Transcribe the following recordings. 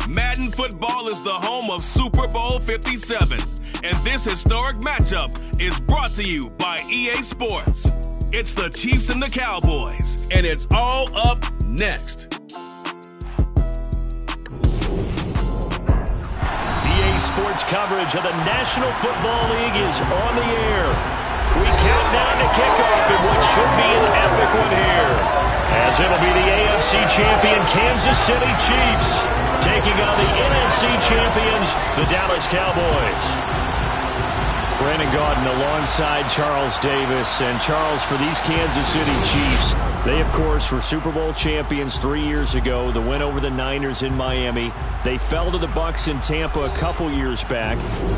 Madden Football is the home of Super Bowl 57, and this historic matchup is brought to you by EA Sports. It's the Chiefs and the Cowboys, and it's all up next. EA Sports coverage of the National Football League is on the air. We count down to kickoff in what should be an epic one here, as it'll be the AFC champion Kansas City Chiefs taking on the NFC champions, the Dallas Cowboys. Brandon Gaudin alongside Charles Davis. And Charles, for these Kansas City Chiefs, they, of course, were Super Bowl champions 3 years ago. The win over the Niners in Miami. They fell to the Bucs in Tampa a couple years back.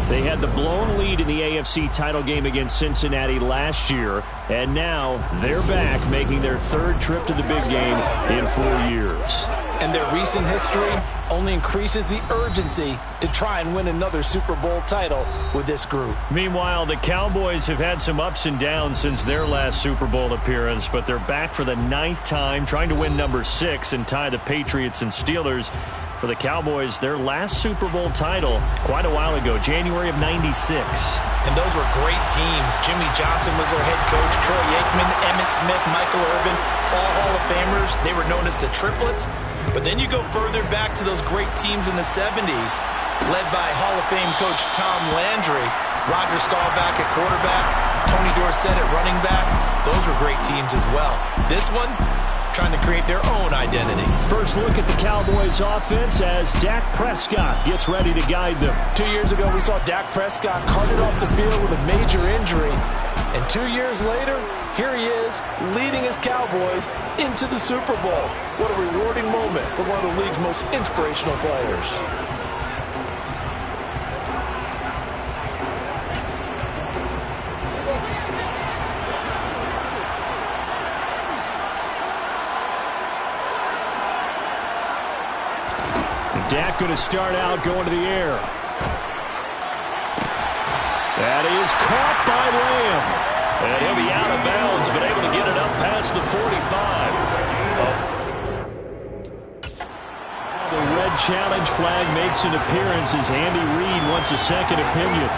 They had the blown lead in the AFC title game against Cincinnati last year. And now they're back, making their third trip to the big game in 4 years. And their recent history only increases the urgency to try and win another Super Bowl title with this group. Meanwhile, the Cowboys have had some ups and downs since their last Super Bowl appearance, but they're back for the 9th time, trying to win number 6 and tie the Patriots and Steelers. For the Cowboys, their last Super Bowl title quite a while ago, January of '96. And those were great teams. Jimmy Johnson was their head coach, Troy Aikman, Emmitt Smith, Michael Irvin, all Hall of Famers. They were known as the Triplets. But then you go further back to those great teams in the 70s, led by Hall of Fame coach Tom Landry, Roger Staubach at quarterback, Tony Dorsett at running back. Those were great teams as well. This one, trying to create their own identity. First look at the Cowboys offense as Dak Prescott gets ready to guide them. 2 years ago, we saw Dak Prescott carted off the field with a major injury. And 2 years later, here he is leading his Cowboys into the Super Bowl. What a rewarding moment for one of the league's most inspirational players. Dak going to start out going to the air. That is caught by Lamb. And he'll be out of bounds, but able to get it up past the 45. The red challenge flag makes an appearance as Andy Reid wants a second opinion.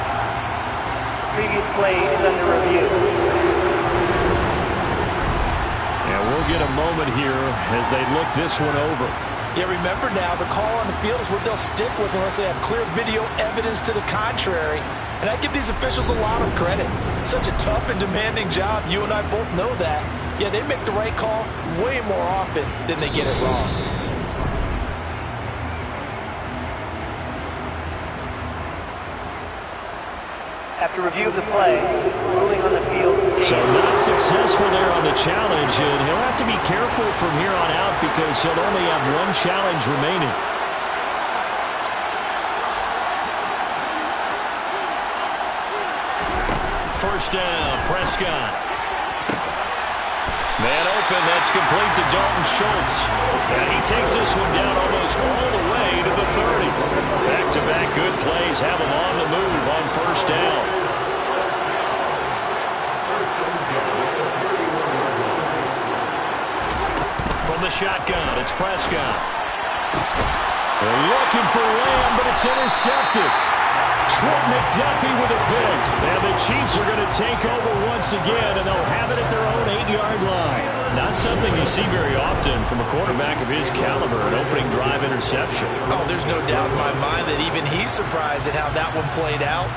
Previous play is under review. And we'll get a moment here as they look this one over. Yeah, remember now, the call on the field is what they'll stick with unless they have clear video evidence to the contrary. And I give these officials a lot of credit. Such a tough and demanding job. You and I both know that. Yeah, they make the right call way more often than they get it wrong. After review of the play, ruling on the field. So not successful there on the challenge, and he'll have to be careful from here on out because he'll only have one challenge remaining. First down, Prescott. Man open, that's complete to Dalton Schultz. And he takes this one down almost all the way to the 30. Back-to-back good plays have him on the move on first down. From the shotgun, it's Prescott. They're looking for Lamb, but it's intercepted. Trent McDuffie with a pick. And the Chiefs are going to take over once again, and they'll have it at their own 8-yard line. Not something you see very often from a quarterback of his caliber, an opening drive interception. Oh, there's no doubt in my mind that even he's surprised at how that one played out.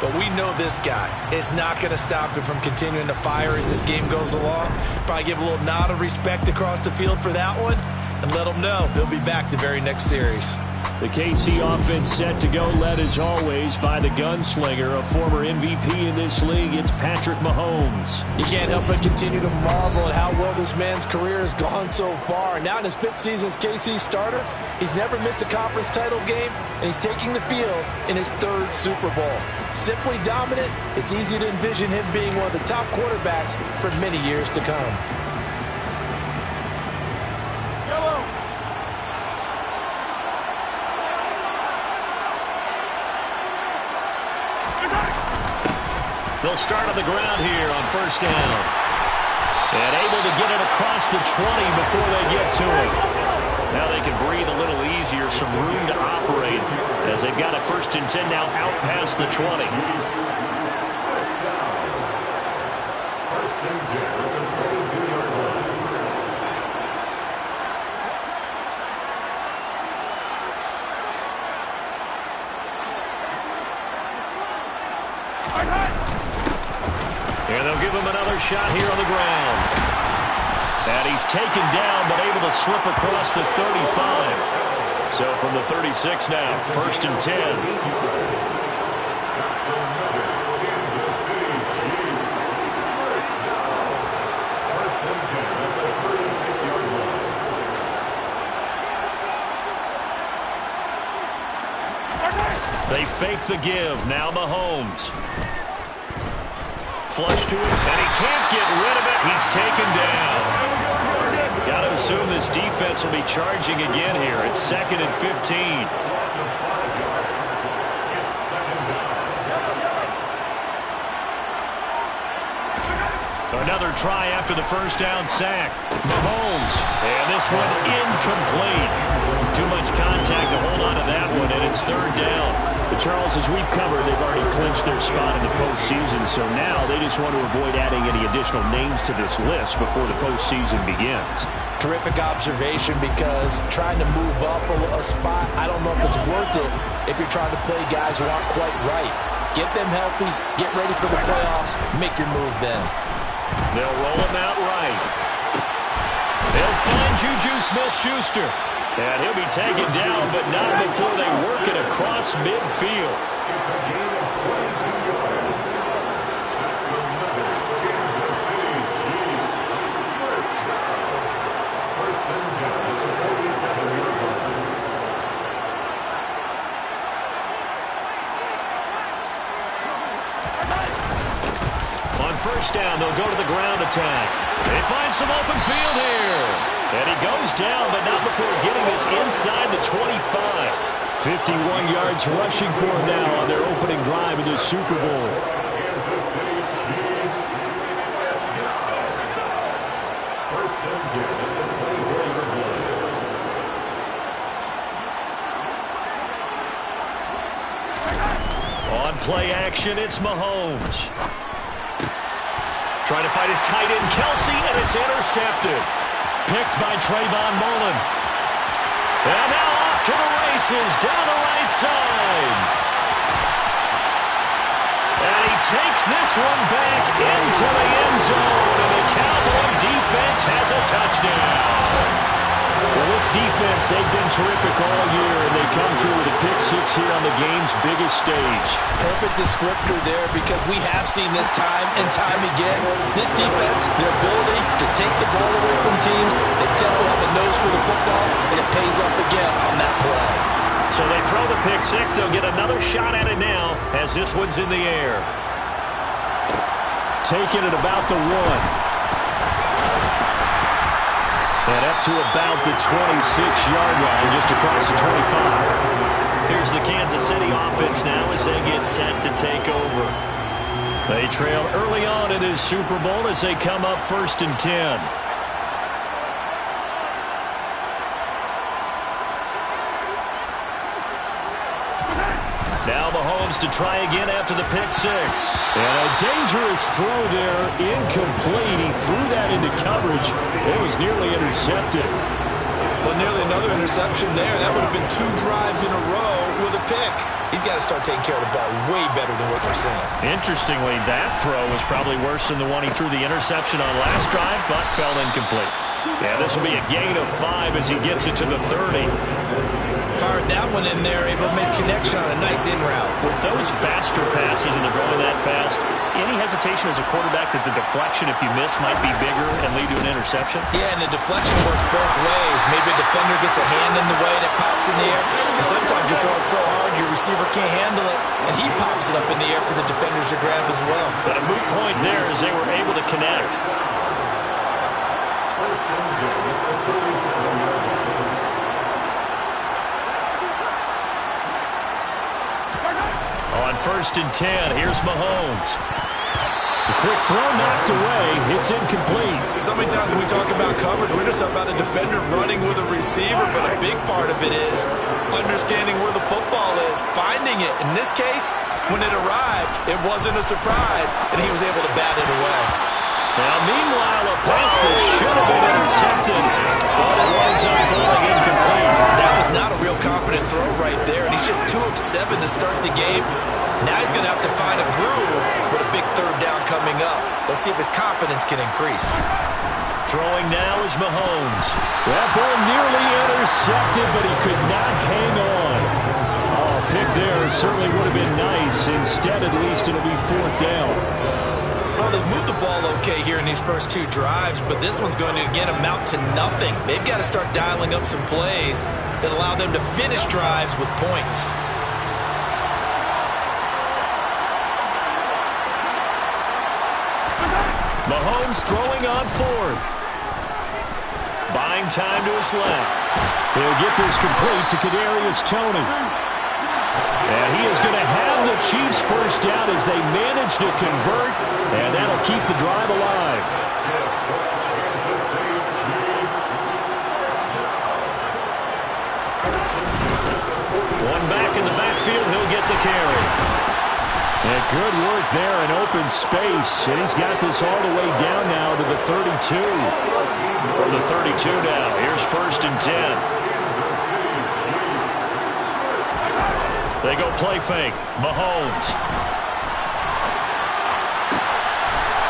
But we know this guy is not going to stop him from continuing to fire as this game goes along. Probably give a little nod of respect across the field for that one and let him know he'll be back the very next series. The KC offense set to go, led as always by the gunslinger, a former MVP in this league. It's Patrick Mahomes. You can't help but continue to marvel at how well this man's career has gone so far. Now in his 5th season as KC starter, he's never missed a conference title game, and he's taking the field in his 3rd Super Bowl. Simply dominant, it's easy to envision him being one of the top quarterbacks for many years to come. They'll start on the ground here on first down. And able to get it across the 20 before they get to him. Now they can breathe a little easier, some room to operate as they've got a 1st and 10 now out past the 20. And they'll give him another shot here on the ground. And he's taken down, but able to slip across the 35. So from the 36 now, 1st and 10. They fake the give. Now Mahomes. Flush to him, and he can't get rid of it. He's taken down. Got to assume this defense will be charging again here. It's 2nd and 15. Another try after the 1st down sack. Mahomes, and this one incomplete. Too much contact to hold on to that one, and it's 3rd down. But Charles, as we've covered, they've already clinched their spot in the postseason, so now they just want to avoid adding any additional names to this list before the postseason begins. Terrific observation, because trying to move up a spot, I don't know if it's worth it if you're trying to play guys who aren't quite right. Get them healthy, get ready for the playoffs, make your move then. They'll roll him out right. They'll find Juju Smith-Schuster. And he'll be taken down, but not before they work it across midfield. On 1st down, they'll go to the ground attack. They find some open field here. And he goes down, but not before getting this inside the 25. 51 yards rushing for him now on their opening drive in the Super Bowl. On play action, it's Mahomes. Trying to fight his tight end, Kelsey, and it's intercepted. Picked by Trayvon Mullen. And now off to the races down the right side. And he takes this one back into the end zone. And the Cowboy defense has a touchdown. Well, this defense, they've been terrific all year, and they come through with a pick-6 here on the game's biggest stage. Perfect descriptor there, because we have seen this time and time again. This defense, their ability to take the ball away from teams, they definitely have a nose for the football, and it pays off again on that play. So they throw the pick-6. They'll get another shot at it now as this one's in the air. Taking it about the 1. And up to about the 26-yard line, just across the 25. Here's the Kansas City offense now as they get set to take over. They trail early on in this Super Bowl as they come up 1st and 10. Now Mahomes to try again after the pick-6. And a dangerous throw there, incomplete. He threw that into coverage. It was nearly intercepted. Well, nearly another interception there. That would have been 2 drives in a row with a pick. He's got to start taking care of the ball way better than what we're seeing. Interestingly, that throw was probably worse than the one he threw the interception on last drive, but fell incomplete. Yeah, this will be a gain of 5 as he gets it to the 30. Fired that one in there, able to make connection on a nice in route. With those faster passes and they're going that fast, any hesitation as a quarterback that the deflection, if you miss, might be bigger and lead to an interception? Yeah, and the deflection works both ways. Maybe a defender gets a hand in the way and it pops in the air. And sometimes you throw it so hard your receiver can't handle it, and he pops it up in the air for the defenders to grab as well. But a moot point there as they were able to connect. On 1st and 10, here's Mahomes. The quick throw knocked away. It's incomplete. So many times when we talk about coverage, we're just about a defender running with a receiver, but a big part of it is understanding where the football is, finding it. In this case, when it arrived, it wasn't a surprise, and he was able to bat it away. Now, meanwhile, a pass that should have been intercepted, but it winds up falling incomplete. That was not a real confident throw right there, and he's just 2 of 7 to start the game. Now he's going to have to find a groove with a big third down coming up. Let's see if his confidence can increase. Throwing now is Mahomes. That ball nearly intercepted, but he could not hang on. Oh, pick there certainly would have been nice. Instead, at least, it'll be 4th down. Well, they've moved the ball okay here in these first 2 drives, but this one's going to, again, amount to nothing. They've got to start dialing up some plays that allow them to finish drives with points. Mahomes throwing on 4th. Buying time to his left. He'll get this complete to Kadarius Toney. And he is going to have the Chiefs first down as they manage to convert, and that'll keep the drive alive. One back in the backfield, he'll get the carry. And good work there in open space, and he's got this all the way down now to the 32. Or the 32 now. Here's 1st and 10. They go play fake. Mahomes.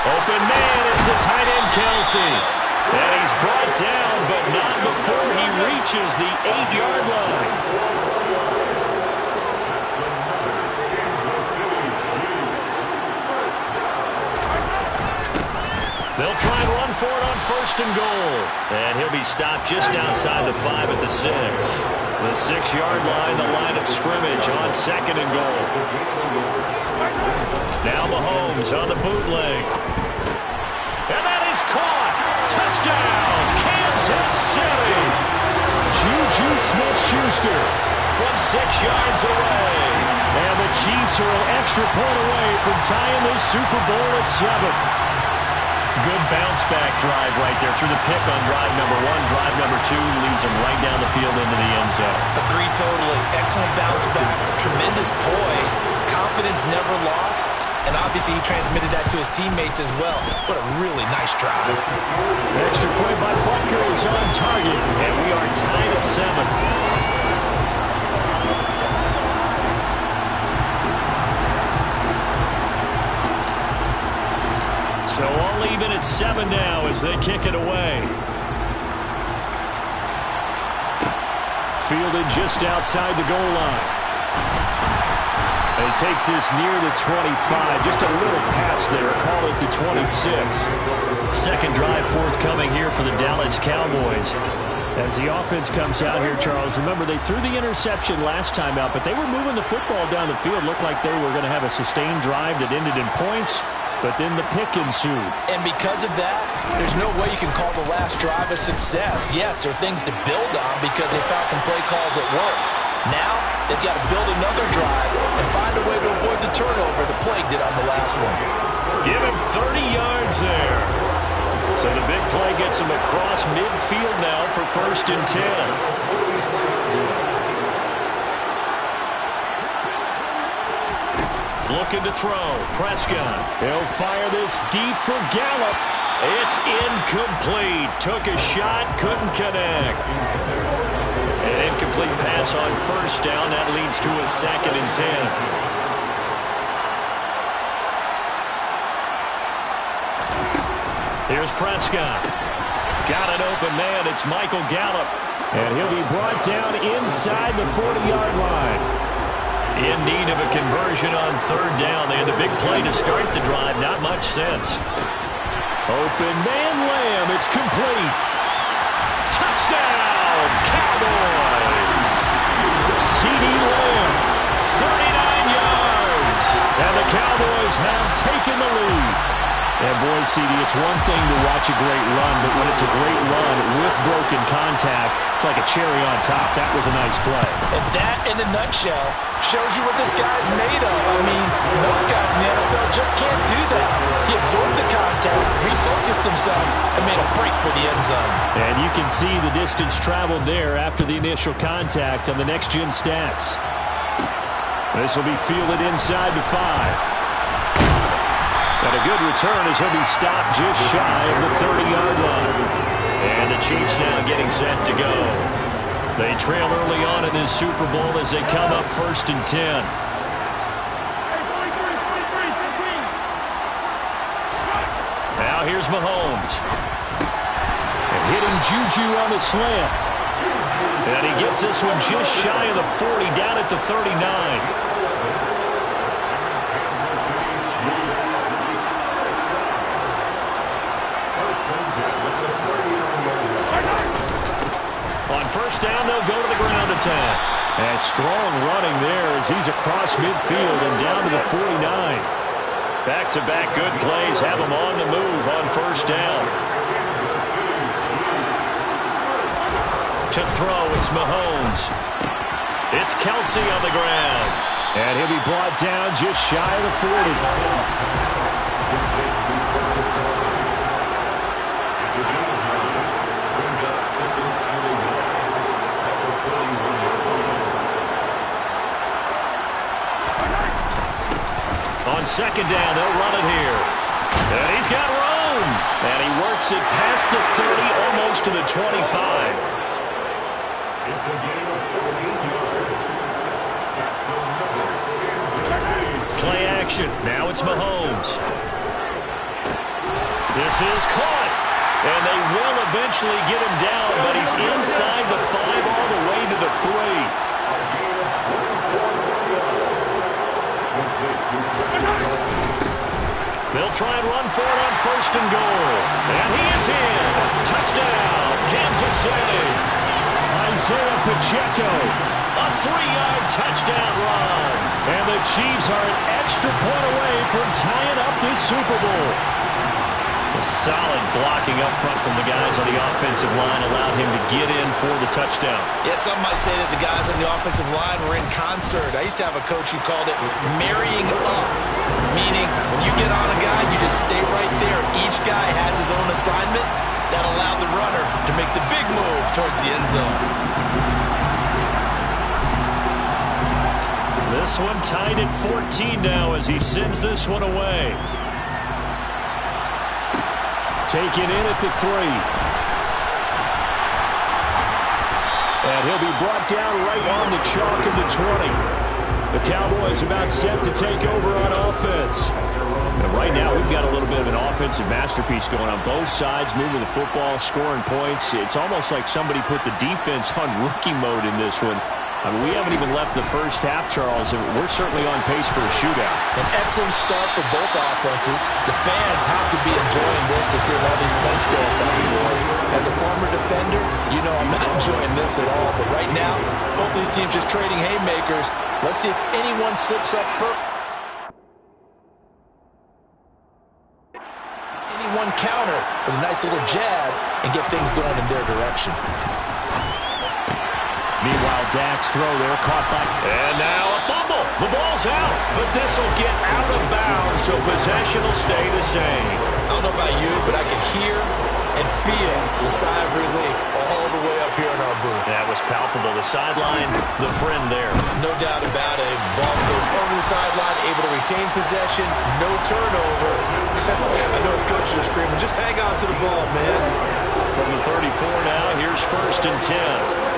Open man, it's the tight end Kelsey. And he's brought down, but not before he reaches the 8-yard line. They'll try and run for it on 1st and goal. And he'll be stopped just outside the 5 at the 6. The 6-yard line, the line of scrimmage on 2nd and goal. Now Mahomes on the bootleg. And that is caught. Touchdown, Kansas City. Juju Smith-Schuster from 6 yards away. And the Chiefs are an extra point away from tying the Super Bowl at 7. Good bounce-back drive right there through the pick on drive number 1. Drive number 2 leads him right down the field into the end zone. Agree totally. Excellent bounce-back. Tremendous poise. Confidence never lost. And obviously he transmitted that to his teammates as well. What a really nice drive. Extra point by Butker is on target. And we are tied at 7. So all even at 7 now as they kick it away. Fielded just outside the goal line. And he takes this near the 25. Just a little pass there. Call it the 26. Second drive forthcoming here for the Dallas Cowboys. As the offense comes out here, Charles, remember they threw the interception last time out, but they were moving the football down the field. Looked like they were going to have a sustained drive that ended in points. But then the pick ensued. And because of that, there's no way you can call the last drive a success. Yes, there are things to build on because they found some play calls that work. Now, they've got to build another drive and find a way to avoid the turnover the play did on the last one. Give him 30 yards there. So the big play gets him across midfield now for 1st and 10. Looking to throw. Prescott. He'll fire this deep for Gallup. It's incomplete. Took a shot, couldn't connect. An incomplete pass on 1st down. That leads to a 2nd and 10. Here's Prescott. Got an open man. It's Michael Gallup. And he'll be brought down inside the 40-yard line. In need of a conversion on 3rd down. They had the big play to start the drive. Not much sense. Open man Lamb. It's complete. Touchdown, Cowboys. CeeDee Lamb, 39 yards. And the Cowboys have taken the lead. And boy, CD, it's one thing to watch a great run, but when it's a great run with broken contact, it's like a cherry on top. That was a nice play. And that, in a nutshell, shows you what this guy's made of. I mean, most guys in the NFL just can't do that. He absorbed the contact, refocused himself, and made a break for the end zone. And you can see the distance traveled there after the initial contact on the next-gen stats. This will be fielded inside the 5. And a good return as he'll be stopped just shy of the 30-yard line. And the Chiefs now getting set to go. They trail early on in this Super Bowl as they come up 1st and 10. Now here's Mahomes. And hitting Juju on the slant. And he gets this one just shy of the 40, down at the 39. On first down, they'll go to the ground attack. And strong running there as he's across midfield and down to the 49. Back-to-back good plays have him on the move on first down. To throw, it's Mahomes. It's Kelsey on the ground. And he'll be brought down just shy of the 40. On second down, they'll run it here. And he's got room. And he works it past the 30, almost to the 25. It's a gain of 14 yards. Play action. Now it's Mahomes. This is caught. And they will eventually get him down, but he's inside the 5 all the way to the 3. They'll try and run for it on first and goal. And he is in. Touchdown, Kansas City. Isaiah Pacheco, a 3-yard touchdown run. And the Chiefs are an extra point away from tying up this Super Bowl. A solid blocking up front from the guys on the offensive line allowed him to get in for the touchdown. Yeah, some might say that the guys on the offensive line were in concert. I used to have a coach who called it marrying up, meaning when you get on a guy, you just stay right there. Each guy has his own assignment that allowed the runner to make the big move towards the end zone. This one tied at 14 now as he sends this one away. Taken in at the 3. And he'll be brought down right on the chalk of the 20. The Cowboys about set to take over on offense. And right now we've got a little bit of an offensive masterpiece going on both sides, moving the football, scoring points. It's almost like somebody put the defense on rookie mode in this one. I mean, we haven't even left the first half, Charles, and we're certainly on pace for a shootout. An excellent start for both offenses. The fans have to be enjoying this to see all these points go up. As a former defender, you know I'm not enjoying this at all. But right now, both these teams just trading haymakers. Let's see if anyone slips up first. Anyone counter with a nice little jab and get things going in their direction. Meanwhile, Dak's throw there caught by... And now a fumble. The ball's out, but this will get out of bounds, so possession will stay the same. I don't know about you, but I can hear and feel the sigh of relief all the way up here in our booth. That was palpable. The sideline, the friend there. No doubt about it. Ball goes over the sideline, able to retain possession, no turnover. I know his coaches are screaming, just hang on to the ball, man. From the 34 now, here's 1st and 10.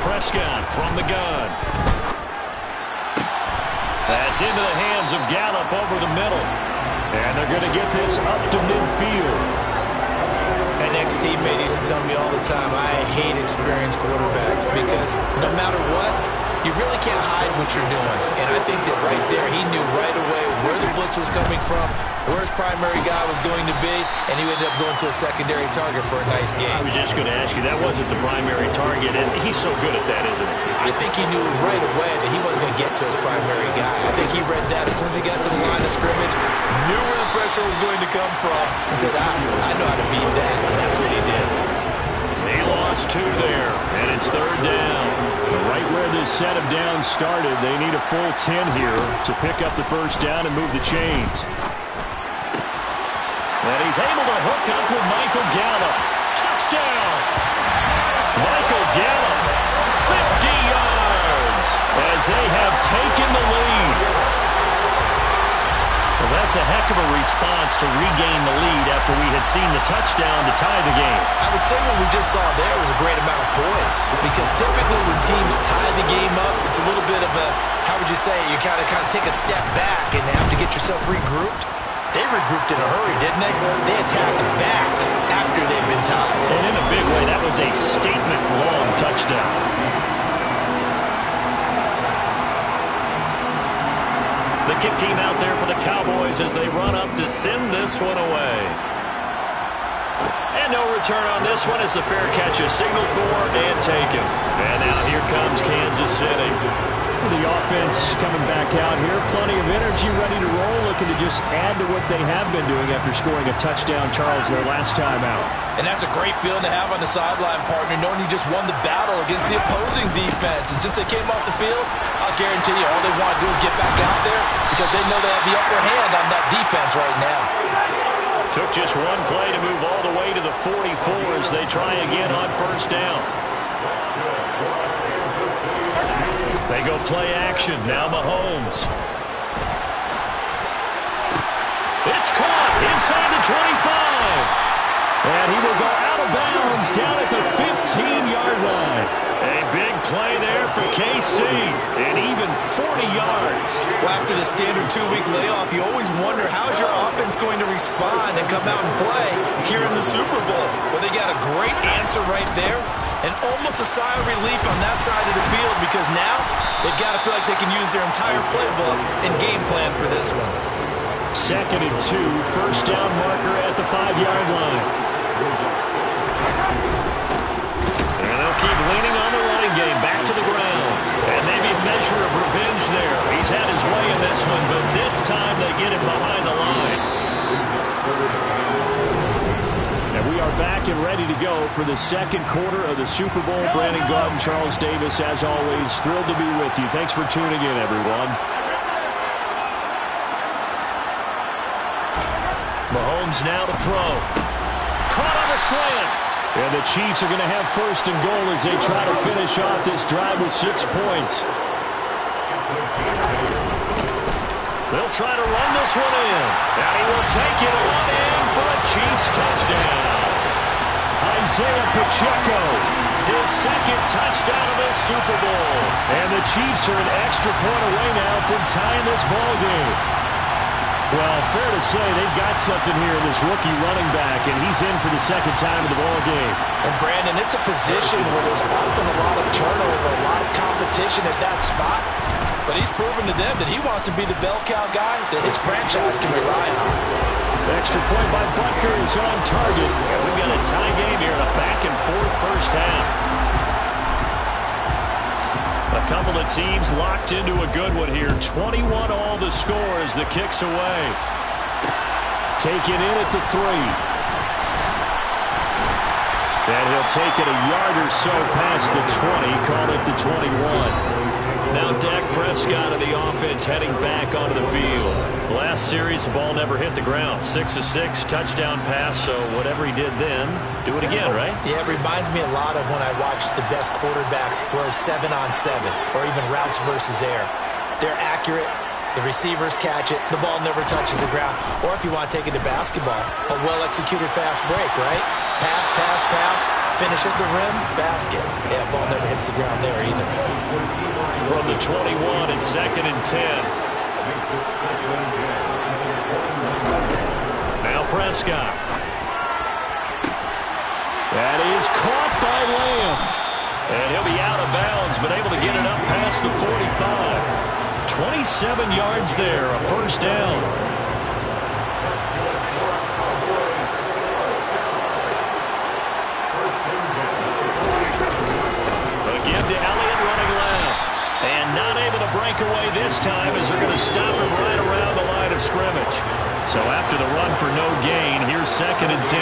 Prescott from the gun. That's into the hands of Gallup over the middle. And they're going to get this up to midfield. An ex-teammate used to tell me all the time, I hate experienced quarterbacks because no matter what, You really can't hide what you're doing. And I think that right there, he knew right away where the blitz was coming from, where his primary guy was going to be, and he ended up going to a secondary target for a nice game. I was just going to ask you, that wasn't the primary target, and he's so good at that, isn't he? I think he knew right away that he wasn't going to get to his primary guy. I think he read that as soon as he got to the line of scrimmage, knew where the pressure was going to come from, and said, I know how to beat that, and that's what he did. They lost 2 there, and it's 3rd down. Right where this set of downs started, they need a full 10 here to pick up the first down and move the chains. And he's able to hook up with Michael Gallup. Touchdown! Michael Gallup, 50 yards, as they have taken the lead. Well, that's a heck of a response to regain the lead after we had seen the touchdown to tie the game. I would say what we just saw there was a great amount of poise, because typically when teams tie the game up, it's a little bit of a, how would you say, you kind of take a step back and have to get yourself regrouped. They regrouped in a hurry, didn't they? They attacked back after they'd been tied. And in a big way, that was a statement-long touchdown. The kick team out there for the Cowboys as they run up to send this one away. And no return on this one as the fair catch is signaled for and taken. And now here comes Kansas City. The offense coming back out here. Plenty of energy, ready to roll, looking to just add to what they have been doing after scoring a touchdown, Charles, their last time out. And that's a great feeling to have on the sideline, partner, knowing you just won the battle against the opposing defense. And since they came off the field, I'll guarantee you all they want to do is get back out there because they know they have the upper hand on that defense right now. Took just one play to move all the way to the 44 as they try again on first down. They go play action. Now Mahomes. It's caught inside the 25. And he will go out of bounds down at the 15-yard line. A big play there for KC, and even 40 yards. Well, after the standard 2-week layoff, you always wonder how's your offense going to respond and come out and play here in the Super Bowl. Well, they got a great answer right there, and almost a sigh of relief on that side of the field because now they've got to feel like they can use their entire playbook and game plan for this one. 2nd and 2, first down marker at the 5-yard line. And they'll keep leaning on the running game, back to the ground. And maybe a measure of revenge there. He's had his way in this one, but this time they get him behind the line. And we are back and ready to go for the second quarter of the Super Bowl. Brandon Gaudin, Charles Davis, as always, thrilled to be with you. Thanks for tuning in, everyone. Mahomes now to throw. Caught on a slant. And the Chiefs are going to have first and goal as they try to finish off this drive with 6 points. They'll try to run this one in. And he will take it on in for a Chiefs touchdown. Isaiah Pacheco, his 2nd touchdown of this Super Bowl. And the Chiefs are an extra point away now from tying this ball game. Well, fair to say they've got something here in this rookie running back, and he's in for the 2nd time of the ball game. And, Brandon, it's a position where there's often a lot of turnover, a lot of competition at that spot. But he's proven to them that he wants to be the bell cow guy that his franchise can rely on. Extra point by Butker is on target. And we've got a tie game here in a back-and-forth first half. A couple of teams locked into a good one here. 21 all the score as the kick's away. Taken in at the 3. And he'll take it a yard or so past the 20. Call it the 21. Now Dak Prescott of the offense heading back onto the field. Last series, the ball never hit the ground. 6 of 6, touchdown pass, so whatever he did then, do it again, right? Yeah, it reminds me a lot of when I watched the best quarterbacks throw 7-on-7 or even routes versus air. They're accurate. The receivers catch it. The ball never touches the ground. Or if you want to take it to basketball, a well-executed fast break, right? Pass, pass, pass, finish at the rim, basket. Yeah, ball never hits the ground there either. From the 21 and 2nd and 10. Now Prescott. That is caught by Lamb. And he'll be out of bounds been able to get it up past the 45. 27 yards there, a first down. Again to Elliott running left. And not able to break away this time as they're going to stop him right around the line of scrimmage. So after the run for no gain, here's 2nd and 10.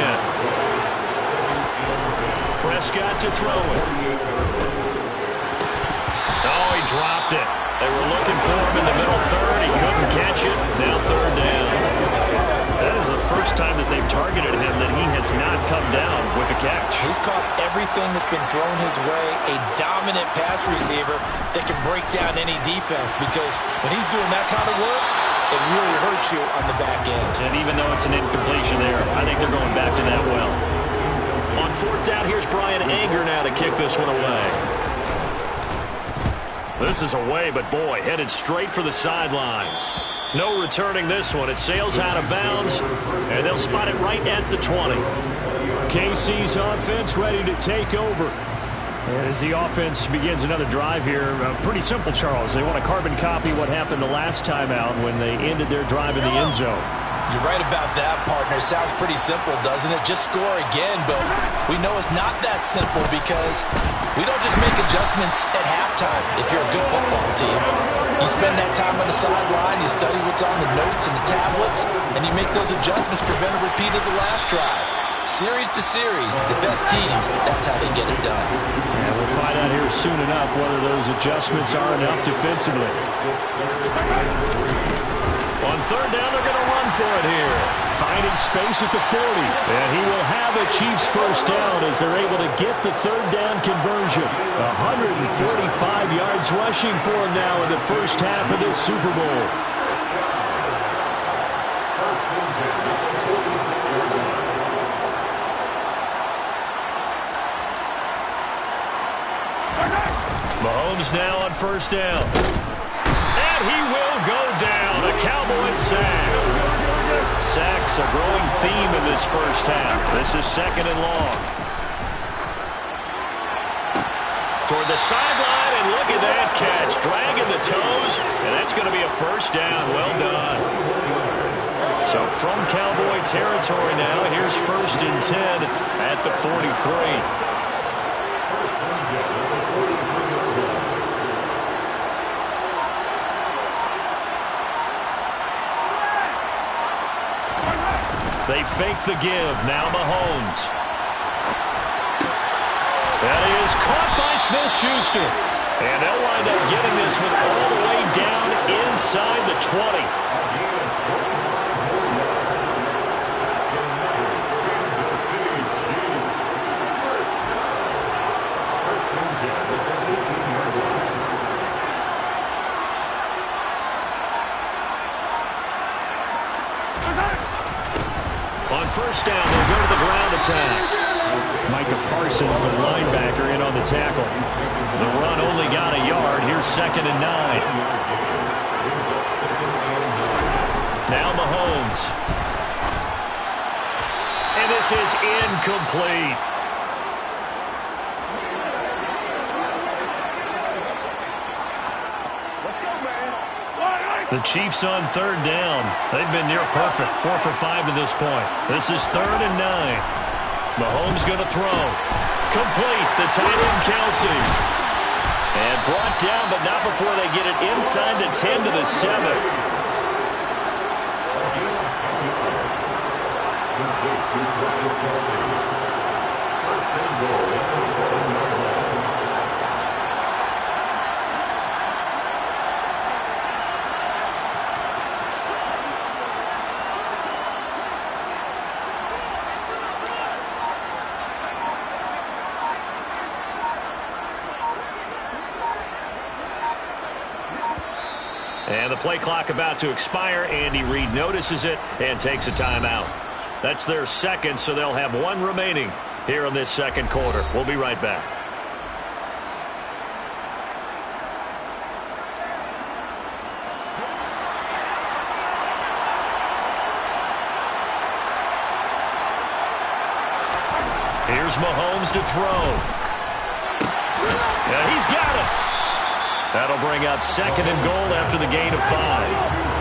Prescott to throw it. Oh, he dropped it. They were looking for him in the middle third. He couldn't catch it. Now 3rd down. That is the first time that they've targeted him that he has not come down with a catch. He's caught everything that's been thrown his way. A dominant pass receiver that can break down any defense, because when he's doing that kind of work, it really hurts you on the back end. And even though it's an incompletion there, I think they're going back to that well. On 4th down, here's Brian Anger now to kick this one away. This is away, but boy, headed straight for the sidelines. No returning this one. It sails out of bounds, and they'll spot it right at the 20. KC's offense ready to take over. And as the offense begins another drive here, pretty simple, Charles. They want to carbon copy what happened the last time out when they ended their drive in the end zone. You're right about that, partner. Sounds pretty simple, doesn't it? Just score again, but we know it's not that simple because we don't just make adjustments at halftime if you're a good football team. You spend that time on the sideline, you study what's on the notes and the tablets, and you make those adjustments, prevent a repeat of the last drive. Series to series, the best teams, that's how they get it done. And we'll find out here soon enough whether those adjustments are enough defensively. On 3rd down, they're going to run for it here. Finding space at the 40. And he will have a Chiefs first down as they're able to get the 3rd down conversion. 145 yards rushing for him now in the first half of this Super Bowl. Mahomes now on 1st down. And he will go down. A Cowboys sack. Sacks a growing theme in this first half. This is 2nd and long. Toward the sideline, and look at that catch. Dragging the toes, and that's going to be a first down. Well done. So from Cowboy territory now, here's 1st and 10 at the 43. They fake the give. Now Mahomes. That is caught by Smith-Schuster. And they'll wind up getting this one all the way down inside the 20. On 1st down, they'll go to the ground attack. Micah Parsons, the linebacker, in on the tackle. The run only got a yard. Here's 2nd and 9. Now Mahomes. And this is incomplete. The Chiefs on 3rd down. They've been near perfect. 4 for 5 to this point. This is 3rd and 9. Mahomes going to throw. Complete. The tight end, Kelsey. And brought down, but not before they get it inside the 10 to the 7. And the play clock about to expire. Andy Reid notices it and takes a timeout. That's their 2nd, so they'll have 1 remaining here in this 2nd quarter. We'll be right back. Here's Mahomes to throw. And he's got it. That'll bring up 2nd and goal after the gain of 5.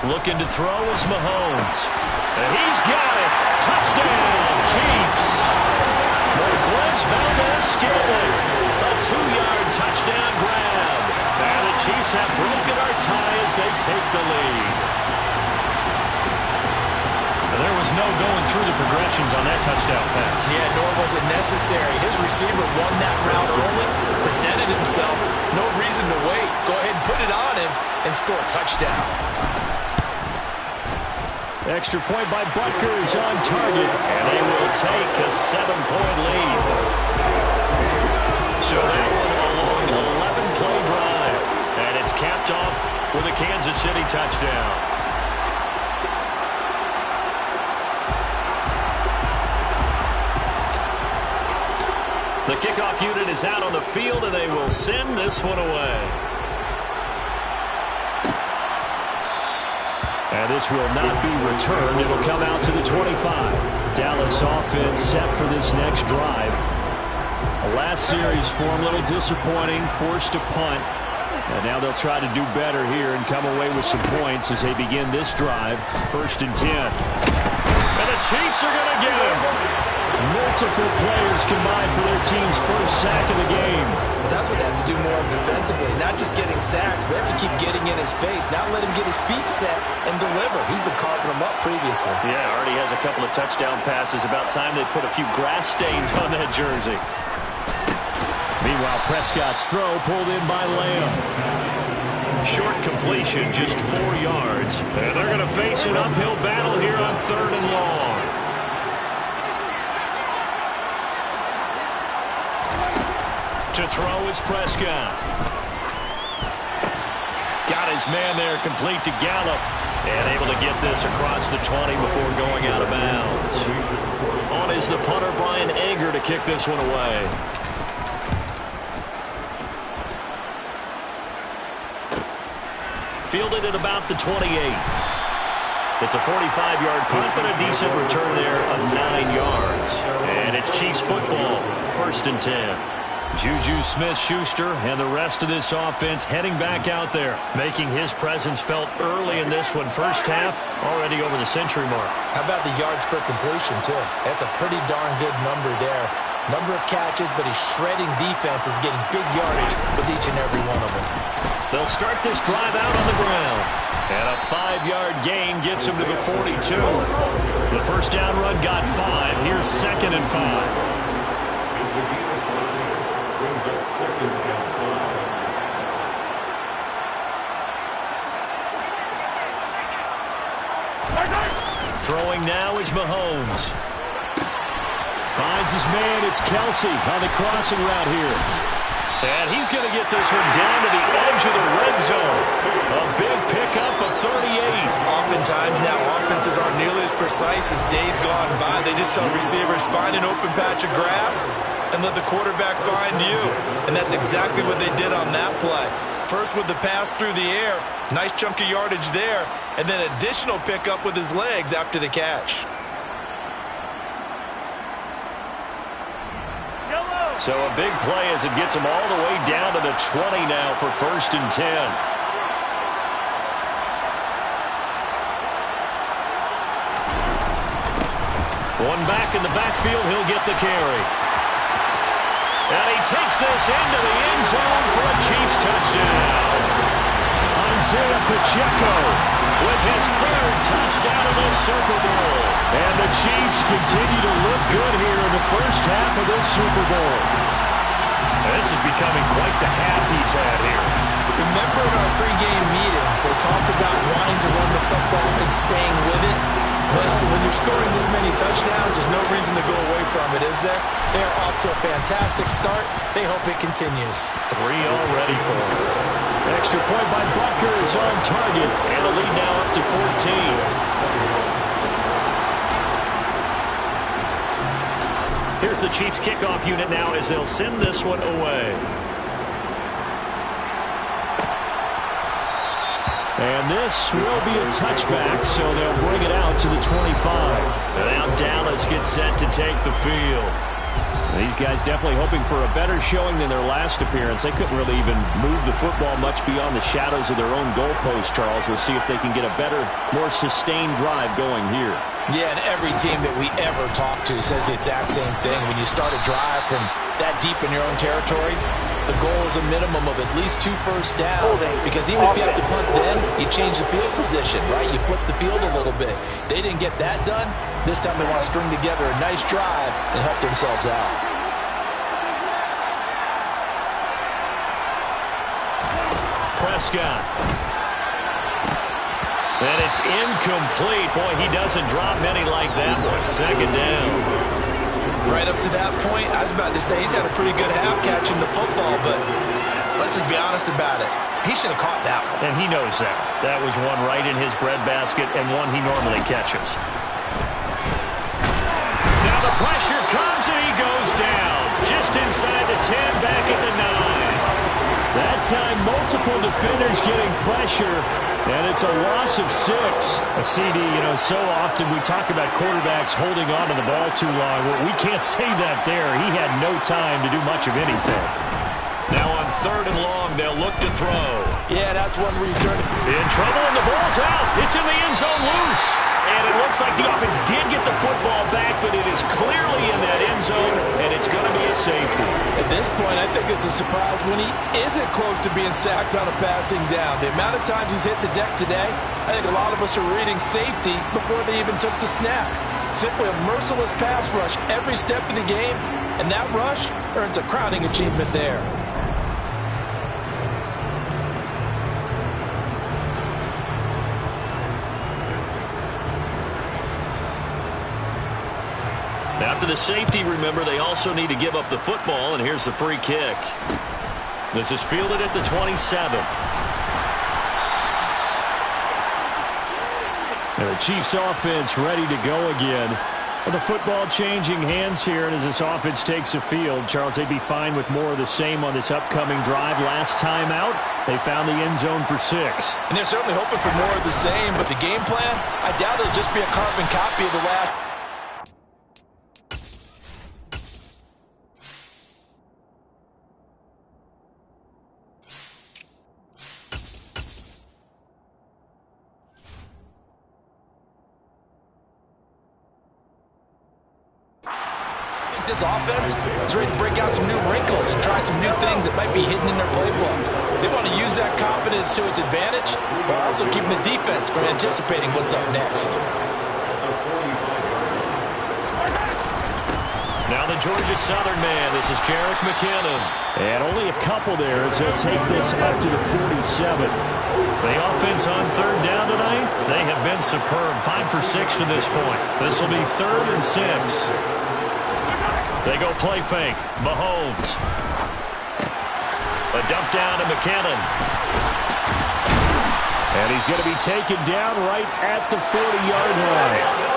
Looking to throw is Mahomes. And he's got it. Touchdown, Chiefs. Marquez Valdez-Scantling. A 2-yard touchdown grab. And the Chiefs have broken our tie as they take the lead. There was no going through the progressions on that touchdown pass. Yeah, nor was it necessary. His receiver won that route early, presented himself. No reason to wait. Go ahead and put it on him and score a touchdown. Extra point by Butker is on target, and they will take a 7-point lead. So that one a long 11-play drive, and it's capped off with a Kansas City touchdown. The kickoff unit is out on the field, and they will send this one away. And this will not be returned. It'll come out to the 25. Dallas offense set for this next drive. The last series for them, a little disappointing, forced a punt. And now they'll try to do better here and come away with some points as they begin this drive. 1st and 10. And the Chiefs are going to get him. Multiple players combined for their team's first sack of the game. Well, that's what they have to do more of defensively. Not just getting sacks, but they have to keep getting in his face. Not let him get his feet set and deliver. He's been carving them up previously. Yeah, already has a couple of touchdown passes. About time they put a few grass stains on that jersey. Meanwhile, Prescott's throw pulled in by Lamb. Short completion, just 4 yards. And they're going to face an uphill battle here on 3rd and long. To throw is Prescott. Got his man there, complete to Gallup. And able to get this across the 20 before going out of bounds. On is the punter, Brian Anger, to kick this one away. Fielded at about the 28. It's a 45-yard punt, but a decent return there of 9 yards. And it's Chiefs football, 1st and 10. Juju Smith-Schuster and the rest of this offense heading back out there, making his presence felt early in this one. First half, already over the century mark. How about the yards per completion, too? That's a pretty darn good number there. Number of catches, but he's shredding defenses, getting big yardage with each and every one of them. They'll start this drive out on the ground. And a 5-yard gain gets him to the 42. The first down run got 5. Here's 2nd and 5. Throwing now is Mahomes. Finds his man. It's Kelsey on the crossing route here. And he's going to get this one down to the edge of the red zone. A big pickup of 38. Oftentimes now offenses aren't nearly as precise as days gone by. They just tell receivers, find an open patch of grass and let the quarterback find you. And that's exactly what they did on that play. First with the pass through the air. Nice chunk of yardage there. And then additional pickup with his legs after the catch. So a big play as it gets them all the way down to the 20 now for 1st and 10. One back in the backfield, he'll get the carry. And he takes this into the end zone for a Chiefs touchdown. Isaiah Pacheco with his 3rd touchdown of the Super Bowl. And the Chiefs continue to look good here in the first half of this Super Bowl. This is becoming quite the half he's had here. Remember in our pregame meetings, they talked about wanting to run the football and staying with it. Well, when you're scoring this many touchdowns, there's no reason to go away from it, is there? They are off to a fantastic start. They hope it continues. 3 already for them. Extra point by Butker is on target. And the lead now up to 14. Here's the Chiefs kickoff unit now as they'll send this one away. And this will be a touchback, so they'll bring it out to the 25. And now Dallas gets set to take the field. These guys definitely hoping for a better showing than their last appearance. They couldn't really even move the football much beyond the shadows of their own goalpost, Charles. We'll see if they can get a better, more sustained drive going here. Yeah, and every team that we ever talk to says the exact same thing. When you start a drive from that deep in your own territory, the goal is a minimum of at least 2 first downs, because even if you have to punt then, you change the field position, right? You flip the field a little bit. They didn't get that done. This time they want to string together a nice drive and help themselves out. Prescott. And it's incomplete. Boy, he doesn't drop many like that one. Second down. Right up to that point, I was about to say he's had a pretty good half catching the football, but let's just be honest about it. He should have caught that one. And he knows that. That was one right in his breadbasket and one he normally catches. Now the pressure comes and he goes down. Just inside the 10, back at the 9. That time, multiple defenders getting pressure, and it's a loss of 6. A CD, so often we talk about quarterbacks holding on to the ball too long. Well, we can't say that there. He had no time to do much of anything. Now on 3rd and long, they'll look to throw. Yeah, that's one where you turn it. In trouble, and the ball's out. It's in the end zone loose. And it looks like the offense did get the football back, but it is clearly in that end zone, and it's going to be a safety. At this point, I think it's a surprise when he isn't close to being sacked on a passing down. The amount of times he's hit the deck today, I think a lot of us are reading safety before they even took the snap. Simply a merciless pass rush every step of the game, and that rush earns a crowning achievement there. After the safety, remember, they also need to give up the football, and here's the free kick. This is fielded at the 27. And the Chiefs offense ready to go again. And the football changing hands here, and as this offense takes the field, Charles, they'd be fine with more of the same on this upcoming drive. Last time out, they found the end zone for 6. And they're certainly hoping for more of the same, but the game plan, I doubt it'll just be a carbon copy of the last. This offense is ready to break out some new wrinkles and try some new things that might be hidden in their playbook. They want to use that confidence to its advantage, while also keeping the defense from anticipating what's up next. Now the Georgia Southern man, this is Jerick McKinnon. And only a couple there as they'll take this up to the 47. The offense on 3rd down tonight, they have been superb. 5 for 6 to this point. This will be 3rd and 6. They go play fake. Mahomes. A dump down to McKinnon. And he's going to be taken down right at the 40-yard line.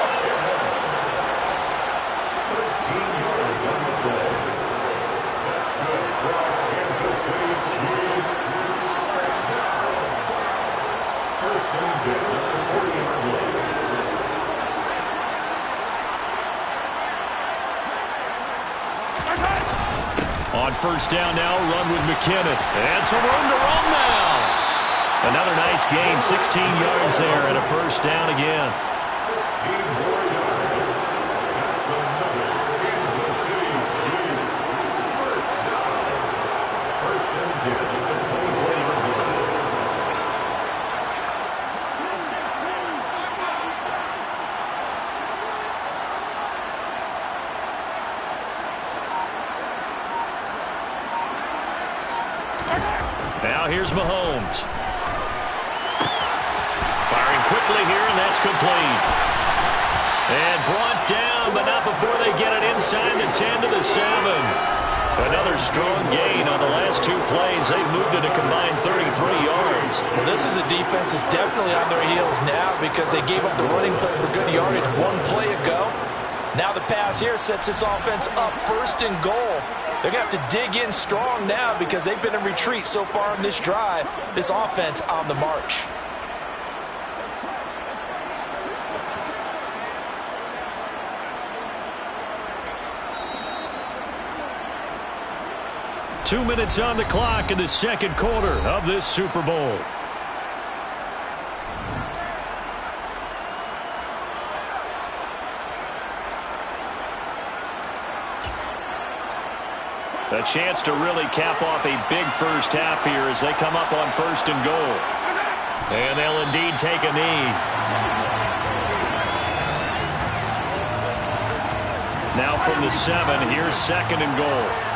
On 1st down now, run with McKinnon. And some room to run now. Another nice gain, 16 yards there, and a 1st down again. 16 more yards. That's another Kansas City Chiefs. 1st down. 1st and 10 at the 21-yard line. Now here's Mahomes. Firing quickly here, and that's complete. And brought down, but not before they get it inside the 10 to the 7. Another strong gain on the last 2 plays. They've moved it a combined 33 yards. Well, this is a defense that's definitely on their heels now because they gave up the running play for good yardage 1 play ago. Now the pass here sets this offense up 1st and goal. They're going to have to dig in strong now because they've been in retreat so far in this drive. This offense on the march. Two minutes on the clock in the second quarter of this Super Bowl. A chance to really cap off a big first half here as they come up on 1st and goal. And they'll indeed take a knee. Now from the 7, here's 2nd and goal.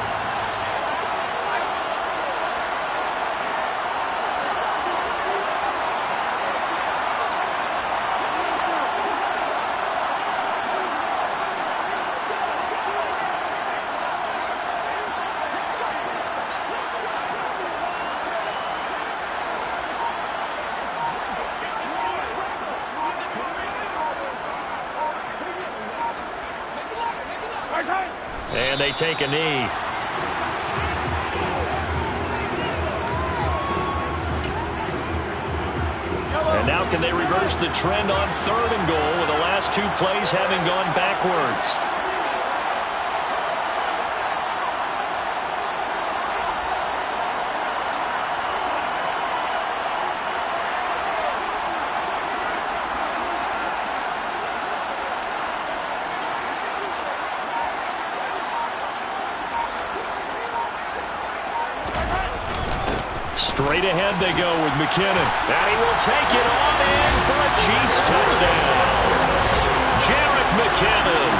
And they take a knee. And now can they reverse the trend on 3rd and goal with the last 2 plays having gone backwards? Straight ahead they go with McKinnon. And he will take it on in for a Chiefs touchdown. Jerick McKinnon,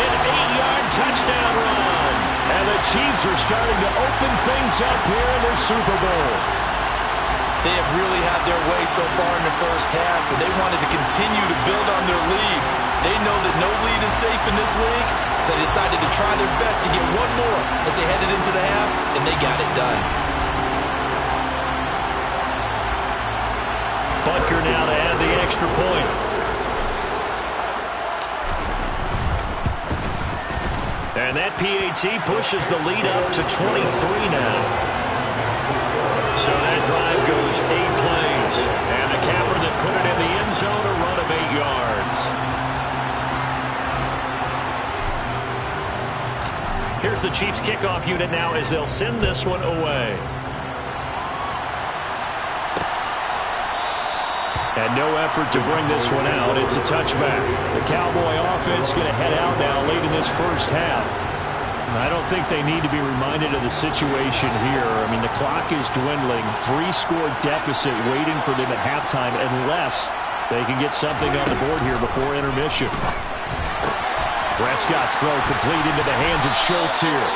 an 8-yard touchdown run. And the Chiefs are starting to open things up here in the Super Bowl. They have really had their way so far in the first half, but they wanted to continue to build on their lead. They know that no lead is safe in this league, so they decided to try their best to get one more as they headed into the half, and they got it done. Butker now to add the extra point. And that PAT pushes the lead up to 23 now. So that drive goes 8 plays. And the capper that put it in the end zone, a run of 8 yards. Here's the Chiefs kickoff unit now as they'll send this one away. And no effort to bring this one out. It's a touchback. The Cowboy offense going to head out now late in this first half. I don't think they need to be reminded of the situation here. I mean, the clock is dwindling. 3-score deficit waiting for them at halftime unless they can get something on the board here before intermission. Prescott's throw complete into the hands of Schultz here.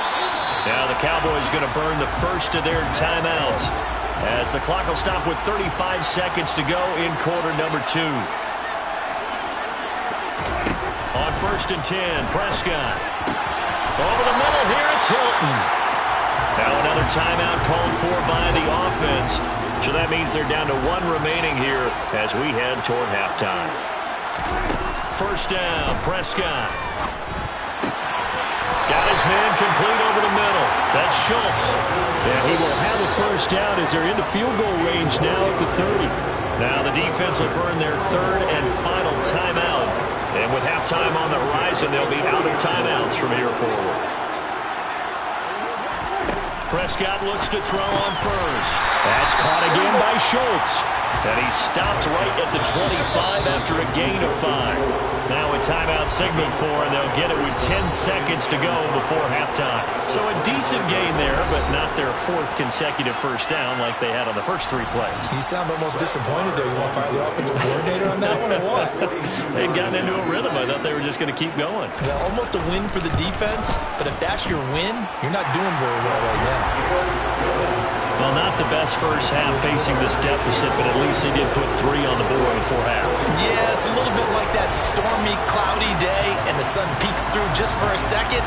Now the Cowboys going to burn the first of their timeouts, as the clock will stop with 35 seconds to go in quarter number 2. On 1st and 10, Prescott. Over the middle here, it's Hilton. Now another timeout called for by the offense. So that means they're down to 1 remaining here as we head toward halftime. First down, Prescott. Got his man complete over the middle. That's Schultz. And he will have a first down as they're into field goal range now at the 30. Now the defense will burn their 3rd and final timeout. And with halftime on the horizon, they'll be out of timeouts from here forward. Prescott looks to throw on first. That's caught again by Schultz. And he stopped right at the 25 after a gain of 5. Now a timeout signaled for, and they'll get it with 10 seconds to go before halftime. So a decent gain there, but not their 4th consecutive first down like they had on the first 3 plays. You sound almost disappointed there. You want to fire the offensive coordinator on that one or what? They'd gotten into a rhythm. I thought they were just going to keep going. Yeah, almost a win for the defense, but if that's your win, you're not doing very well right now. Well, not the best first half facing this deficit, but at least they did put 3 on the board before half. Yeah, it's a little bit like that stormy, cloudy day, and the sun peeks through just for a second.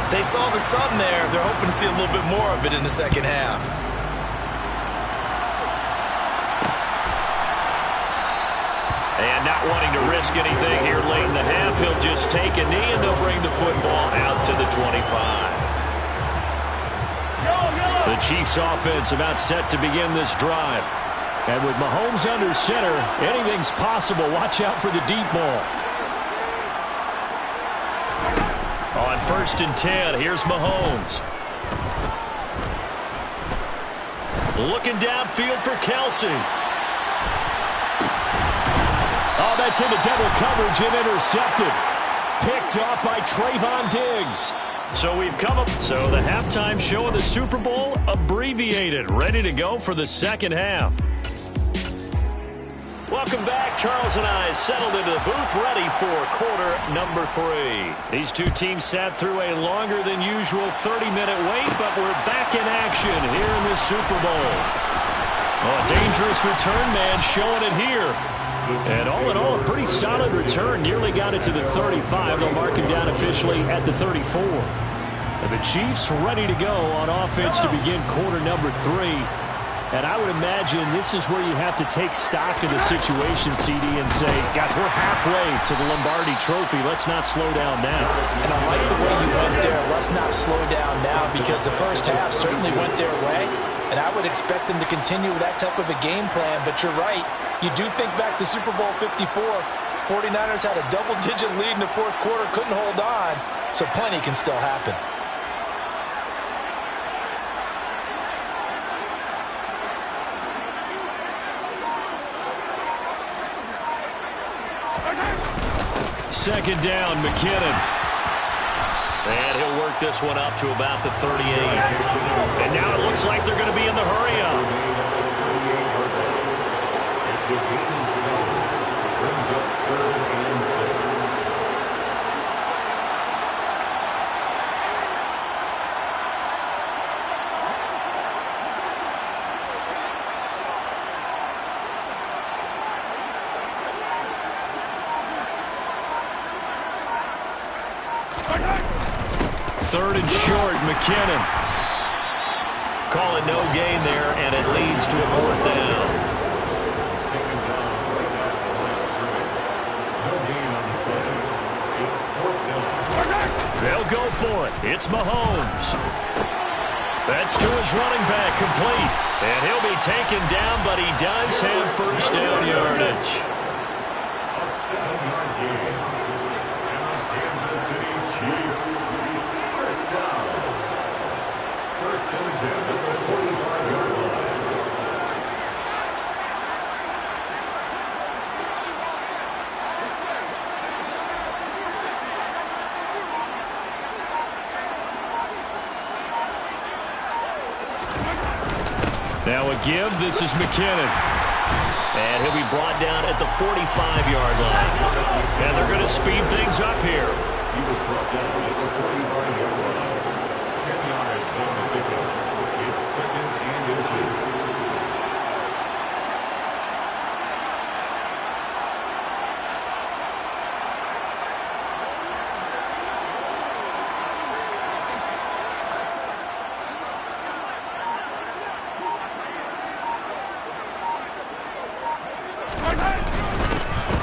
They saw the sun there. They're hoping to see a little bit more of it in the second half. And not wanting to risk anything here late in the half, he'll just take a knee and they'll bring the football out to the 25. The Chiefs offense about set to begin this drive. And with Mahomes under center, anything's possible. Watch out for the deep ball. On 1st and 10, here's Mahomes. Looking downfield for Kelsey. Oh, that's into double coverage and intercepted. Picked off by Trayvon Diggs. So we've come up. So the halftime show of the Super Bowl abbreviated, ready to go for the second half. Welcome back. Charles and I settled into the booth, ready for quarter number 3. These two teams sat through a longer than usual 30-minute wait, but we're back in action here in the Super Bowl. Oh, a dangerous return man showing it here. And all in all, a pretty solid return. Nearly got it to the 35. They'll mark him down officially at the 34. And the Chiefs ready to go on offense to begin quarter number 3. And I would imagine this is where you have to take stock of the situation, CD, and say, guys, we're halfway to the Lombardi Trophy. Let's not slow down now. And I like the way you went there. Let's not slow down now, because the first half certainly went their way. And I would expect them to continue with that type of a game plan. But you're right. You do think back to Super Bowl 54. 49ers had a double-digit lead in the fourth quarter, couldn't hold on. So plenty can still happen. Second down, McKinnon. And he'll work this one up to about the 38. And now it looks like they're going to be in the hurry-up. It's the game 7. Brings up 3rd and 6. Third and short, McKinnon. Call it no gain there, and it leads to a 4th down. Taken down right at the line of scrimmage. No gain on the play. It's 4th down. They'll go for it. It's Mahomes. That's to his running back, complete. And he'll be taken down, but he does have first down yardage. A 7-yard gain. And the Kansas City Chiefs. First down. 1st and 10 at the 45-yard line. Now a give. This is McKinnon. And he'll be brought down at the 45-yard line. And they're going to speed things up here. He was brought down at the 45-yard line. 10 yards on the pickup. It's 2nd and inches.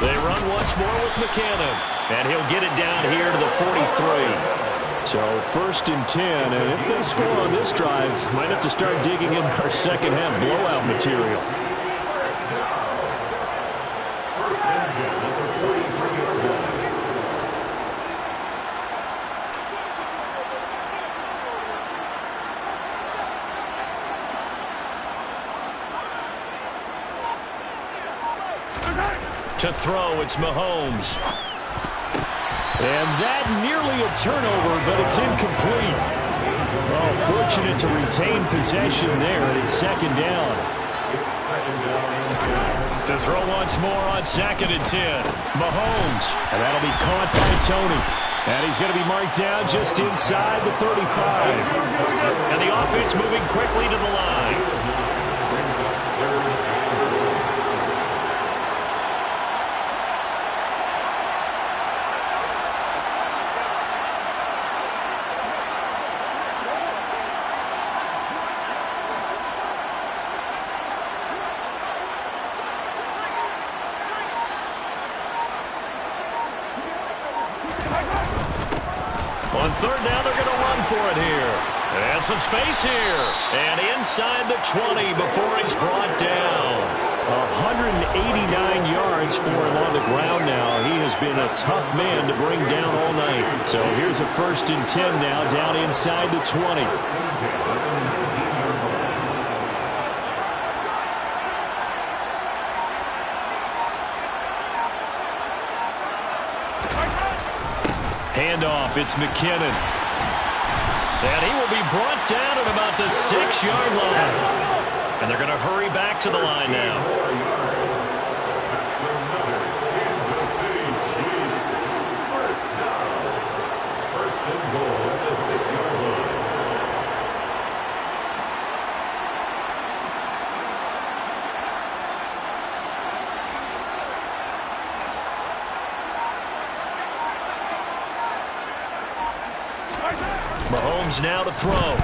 They run once more with McKinnon. And he'll get it down here to the 43. So 1st and 10. And if they score on this drive, might have to start digging in our second half blowout material. First down. 1st and 10 at the 43-yard line. To throw, it's Mahomes. And that nearly a turnover, but it's incomplete. Well, fortunate to retain possession there, and it's 2nd down. It's 2nd down and 10. To throw once more on 2nd and 10. Mahomes. And that'll be caught by Tony. And he's going to be marked down just inside the 35. And the offense moving quickly to the line. Brings up 3rd and 8. On third down, they're going to run for it here. And some space here. And inside the 20 before he's brought down. 189 yards for him on the ground now. He has been a tough man to bring down all night. So here's a 1st and 10 now down inside the 20. Handoff, it's McKinnon. And he will be brought down at about the 6-yard line. And they're going to hurry back to the line now. Kansas City Chiefs. First down. First and goal at the 6-yard line. Mahomes now to throw.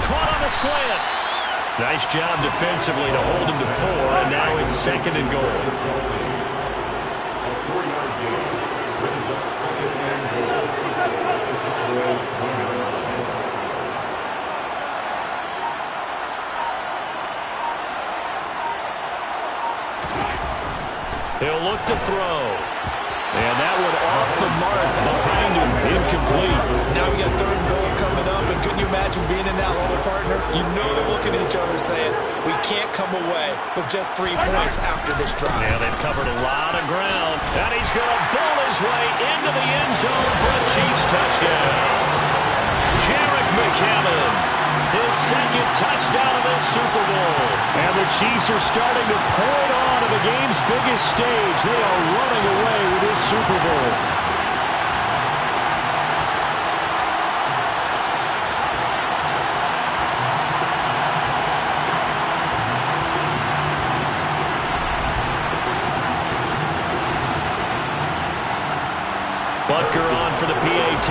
Caught on a slant. Nice job defensively to hold him to 4, and now it's 2nd and goal. A 4-yard gain brings up 2nd and goal. Cowboys 1-yard line. He'll look to throw. And that one off the mark behind him. Incomplete. Now we got 3rd and goal coming up, and couldn't you imagine being in that little partner? You know they're looking at each other saying, we can't come away with just 3 points after this drive. Yeah, they've covered a lot of ground. And he's going to bowl his way into the end zone for a Chiefs touchdown. Jerick McKinnon. His 2nd touchdown of the Super Bowl. And the Chiefs are starting to pour it on at the game's biggest stage. They are running away with this Super Bowl. Butker on for the PAT.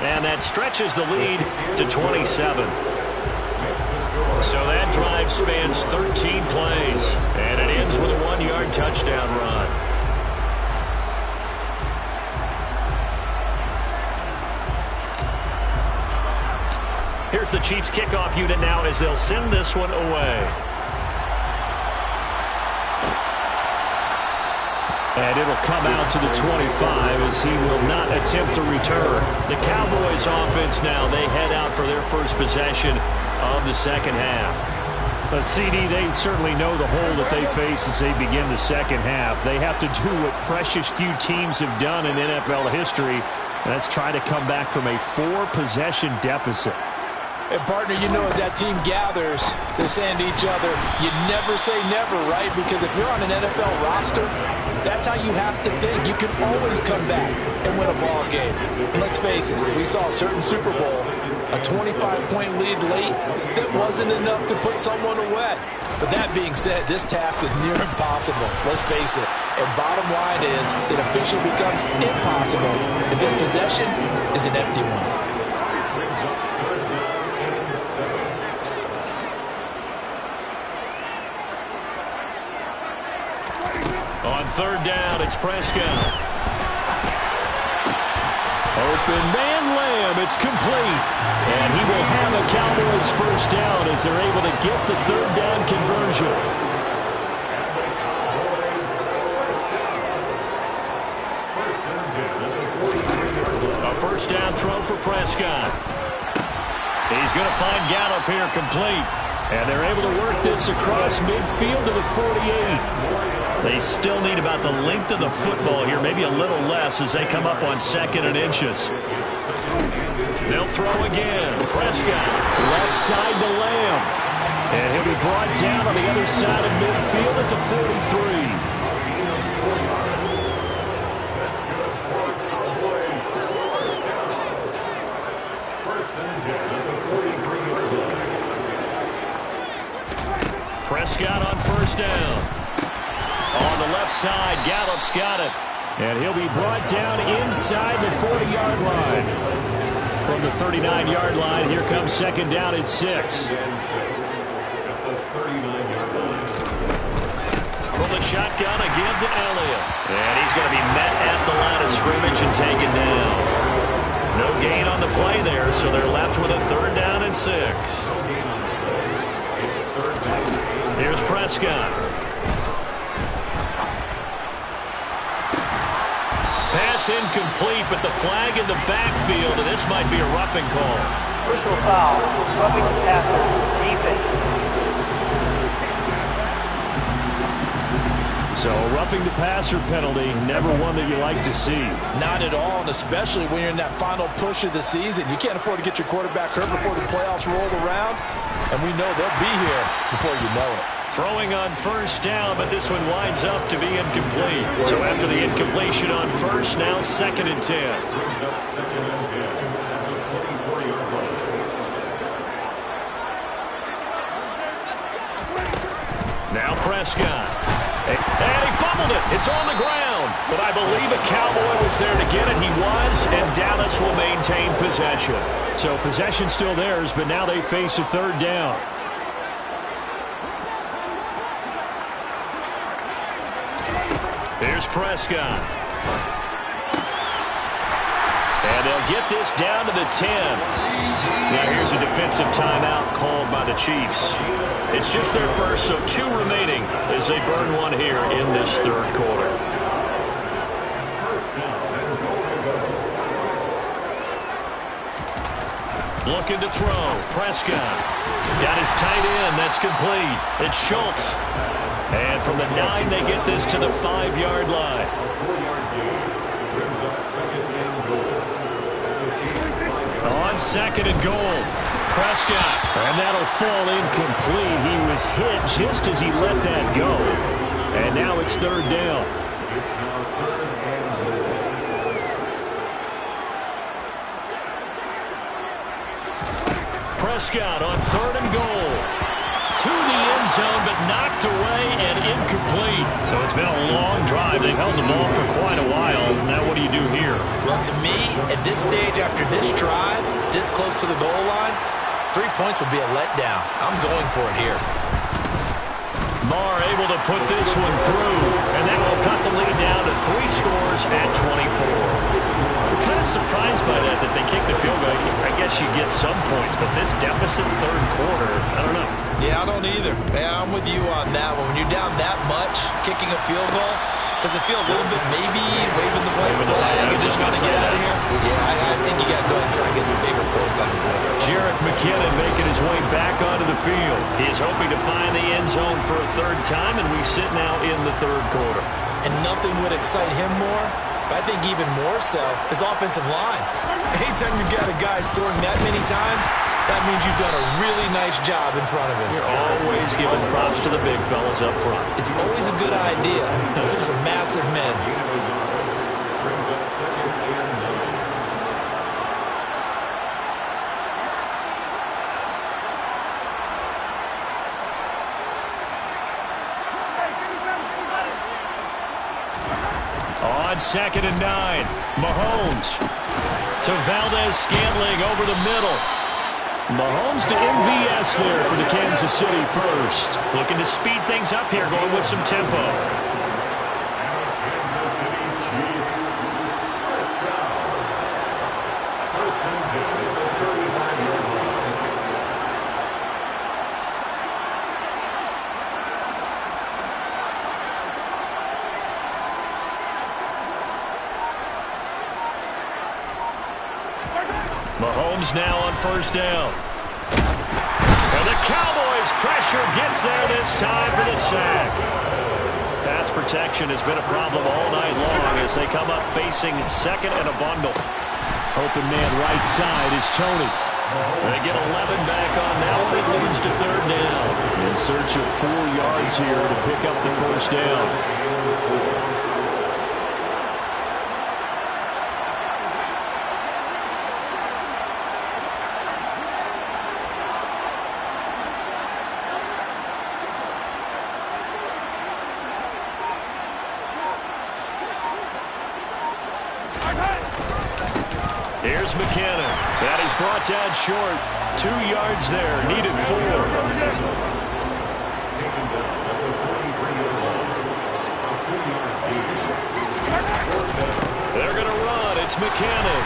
And that stretches the lead to 27. So that drive spans 13 plays. And it ends with a 1-yard touchdown run. Here's the Chiefs kickoff unit now as they'll send this one away. And it'll come out to the 25 as he will not attempt to return. The Cowboys offense now, they head out for their first possession of the second half. CD, they certainly know the hole that they face as they begin the second half. They have to do what precious few teams have done in NFL history, and that's try to come back from a 4-possession deficit. And, partner, you know, as that team gathers, they're saying to each other, you never say never, right? Because if you're on an NFL roster, that's how you have to think. You can always come back and win a ball game. And let's face it, we saw a certain Super Bowl, a 25-point lead late that wasn't enough to put someone away. But that being said, this task is near impossible. Let's face it. And bottom line is, it officially becomes impossible if this possession is an empty one. On third down, it's Prescott. Open man Lamb, it's complete. And he will have a Cowboys first down as they're able to get the third down conversion. A first down throw for Prescott. He's going to find Gallup here complete. And they're able to work this across midfield to the 48. They still need about the length of the football here, maybe a little less as they come up on 2nd and inches. They'll throw again. Prescott, left side to Lamb. And he'll be brought down on the other side of midfield at the 43. Prescott on first down. On the left side, Gallup's got it. And he'll be brought down inside the 40-yard line. From the 39-yard line, here comes 2nd down at 6. From the shotgun again to Elliott. And he's going to be met at the line of scrimmage and taken down. No gain on the play there, so they're left with a 3rd down and 6. Here's Prescott. Pass incomplete, but the flag in the backfield, and this might be a roughing call. Personal foul, roughing the passer, defense. So a roughing the passer penalty, never one that you like to see. Not at all, and especially when you're in that final push of the season. You can't afford to get your quarterback hurt before the playoffs roll around, and we know they'll be here before you know it. Throwing on 1st down, but this one winds up to be incomplete. So after the incompletion on 1st, now 2nd and 10. Brings up 2nd and 10 at the 24-yard line. Now Prescott. And he fumbled it. It's on the ground. But I believe a Cowboy was there to get it. He was, and Dallas will maintain possession. So possession still theirs, but now they face a 3rd down. Here's Prescott. And they'll get this down to the 10. Now here's a defensive timeout called by the Chiefs. It's just their first, so 2 remaining as they burn one here in this 3rd quarter. Looking to throw. Prescott. Got his tight end. That's complete. It's Schultz. And from the 9, they get this to the 5-yard line. 4-yard gain brings up 2nd and goal. On 2nd and goal, Prescott. And that'll fall incomplete. He was hit just as he let that go. And now it's 3rd down. It's now 3rd and goal. Prescott on 3rd and goal. To the end zone, but knocked away and incomplete. So it's been a long drive. They've held the ball for quite a while. Now what do you do here? Well, to me, at this stage, after this drive, this close to the goal line, 3 points would be a letdown. I'm going for it here. Marr able to put this one through, and that will cut the lead down to 3 scores at 24. I'm kind of surprised by that they kicked the field goal. I guess you get some points, but this deficit 3rd quarter, I don't know. Yeah, I don't either. Yeah, I'm with you on that one. When you're down that much, kicking a field goal, does it feel a little bit maybe waving the white flag and just want to get out of here? Yeah, I think you got to go ahead and try and get some bigger points on the board. Jerick McKinnon making his way back onto the field. He is hoping to find the end zone for a 3rd time, and we sit now in the 3rd quarter. And nothing would excite him more, but I think even more so, his offensive line. Anytime you've got a guy scoring that many times, that means you've done a really nice job in front of him. You're always giving props to the big fellas up front. It's always a good idea. Those are some massive men. Brings up 2nd and 9. On 2nd and 9, Mahomes to Valdez-Scantling over the middle. Mahomes to MVS there for the Kansas City first. Looking to speed things up here, going with some tempo. Kansas City Chiefs. First down. 1st and 10 at the 35-yard line. Mahomes now on 1st down. And the Cowboys pressure gets there this time for the sack. Pass protection has been a problem all night long as they come up facing 2nd and a bundle. Open man right side is Tony. They get 11 back on that one. It leads to 3rd down. In search of 4 yards here to pick up the 1st down. Here's McKinnon. That is brought down short. 2 yards there. Needed 4. Taken down at the 43-yard line. They're going to run. It's McKinnon.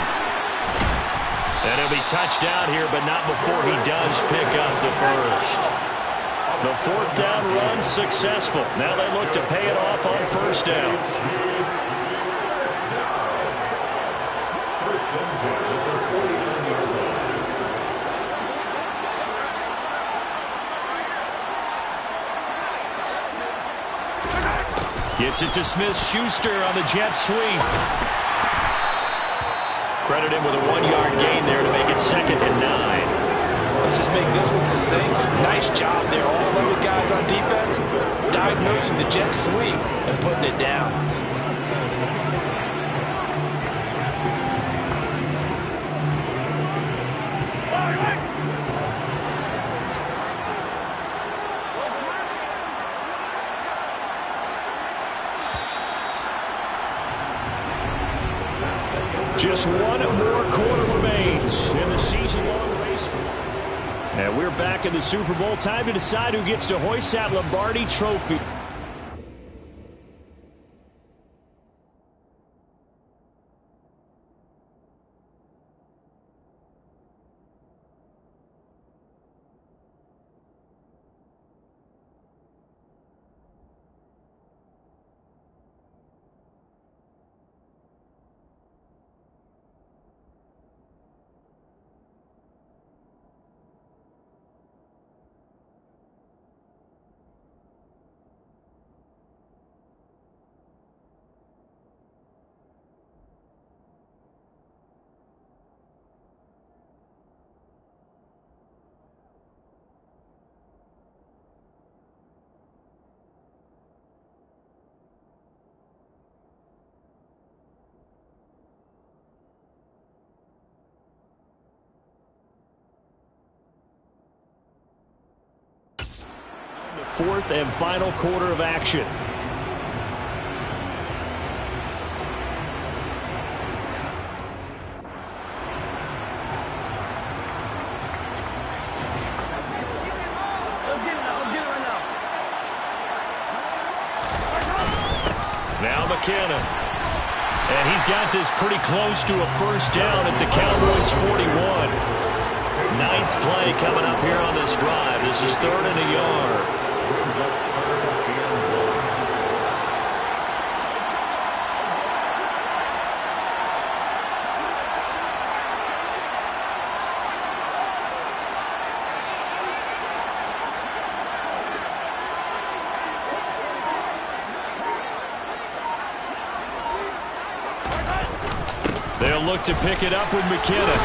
And he'll be touched out here, but not before he does pick up the first. The fourth down run successful. Now they look to pay it off on first down. First and 10 at the 49-yard line. Gets it to Smith-Schuster on the jet sweep. Credit him with a 1-yard gain there to make it 2nd and 9. Let's just make this one succinct. Nice job there. All 11 guys on defense diagnosing the jet sweep and putting it down. Just one more quarter remains in the season-long race. And we're back in the Super Bowl. Time to decide who gets to hoist that Lombardi Trophy. Fourth and final quarter of action. Now McKinnon. And he's got this pretty close to a first down at the Cowboys' 41. Ninth play coming up here on this drive. This is 3rd and a yard. They'll look to pick it up with McKinnon.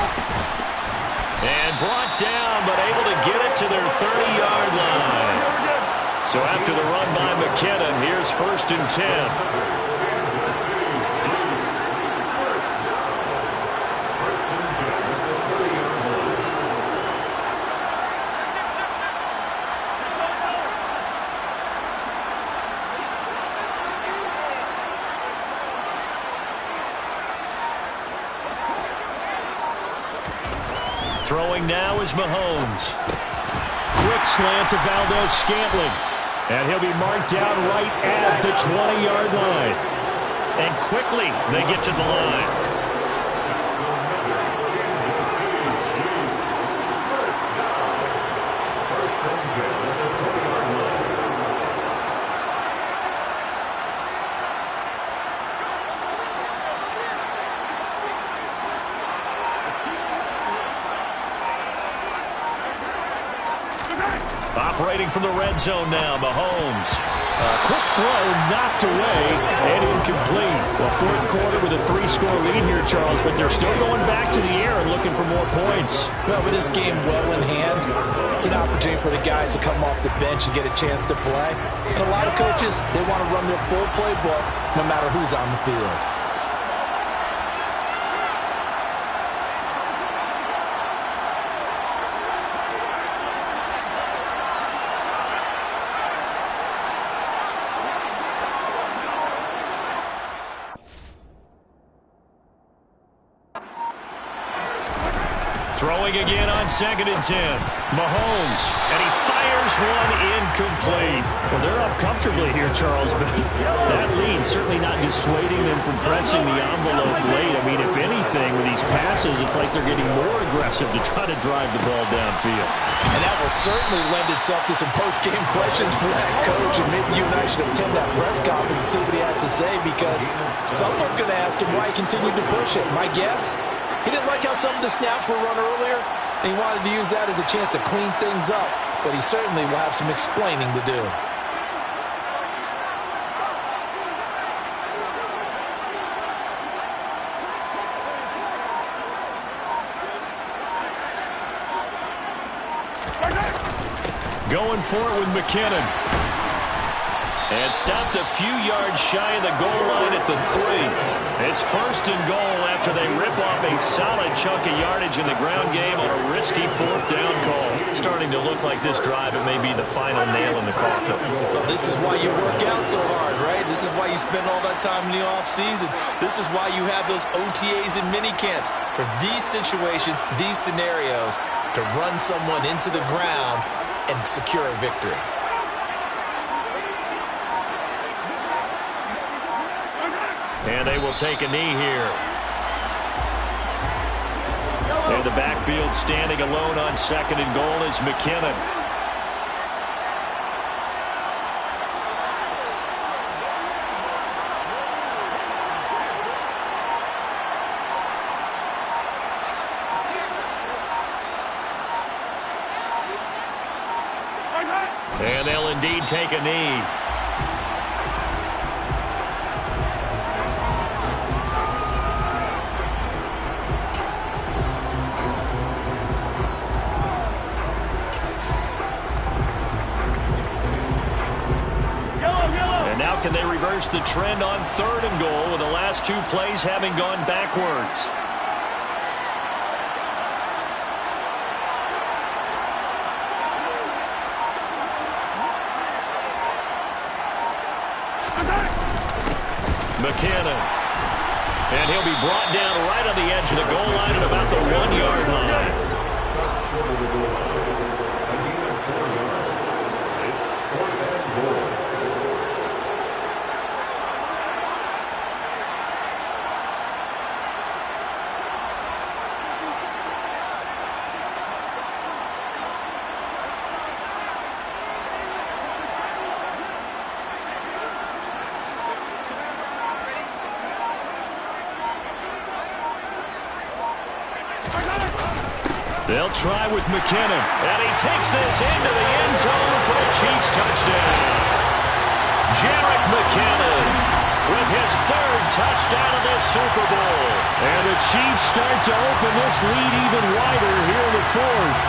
And brought down, but able to get it to their 30-yard line. So after the run by McKinnon, here's 1st and 10. Throwing now is Mahomes. Quick slant to Valdez-Scantling. And he'll be marked down right at the 20-yard line. And quickly they get to the line. Operating from the red zone now, Mahomes. Quick throw, knocked away, and incomplete. Well, fourth quarter with a 3-score lead here, Charles, but they're still going back to the air and looking for more points. Well, with this game well in hand, it's an opportunity for the guys to come off the bench and get a chance to play. And a lot of coaches, they want to run their full playbook no matter who's on the field. Throwing again on 2nd and 10. Mahomes, and he fires one incomplete. Well, they're up comfortably here, Charles, but that lead certainly not dissuading them from pressing the envelope late. I mean, if anything, with these passes, it's like they're getting more aggressive to try to drive the ball downfield. And that will certainly lend itself to some post-game questions for that coach, and maybe you and I should attend that press conference and see what he has to say, because someone's going to ask him why he continued to push it. My guess, he didn't like how some of the snaps were run earlier, and he wanted to use that as a chance to clean things up. But he certainly will have some explaining to do. Going for it with McKinnon. And stopped a few yards shy of the goal line at the 3. It's first and goal after they rip off a solid chunk of yardage in the ground game on a risky 4th down call. Starting to look like this drive, it may be the final nail in the coffin. Well, this is why you work out so hard, right? This is why you spend all that time in the offseason. This is why you have those OTAs and minicamps. For these situations, these scenarios, to run someone into the ground and secure a victory. And they will take a knee here. And the backfield standing alone on 2nd and goal is McKinnon. And they'll indeed take a knee. Can they reverse the trend on 3rd and goal with the last 2 plays having gone backwards? McKinnon. And he'll be brought down right on the edge of the goal line at about the 1-yard line. Short of the goal line. A gain of 4 yards. It's 4th and goal. They'll try with McKinnon. And he takes this into the end zone for a Chiefs touchdown. Jerick McKinnon with his 3rd touchdown of this Super Bowl. And the Chiefs start to open this lead even wider here in the 4th.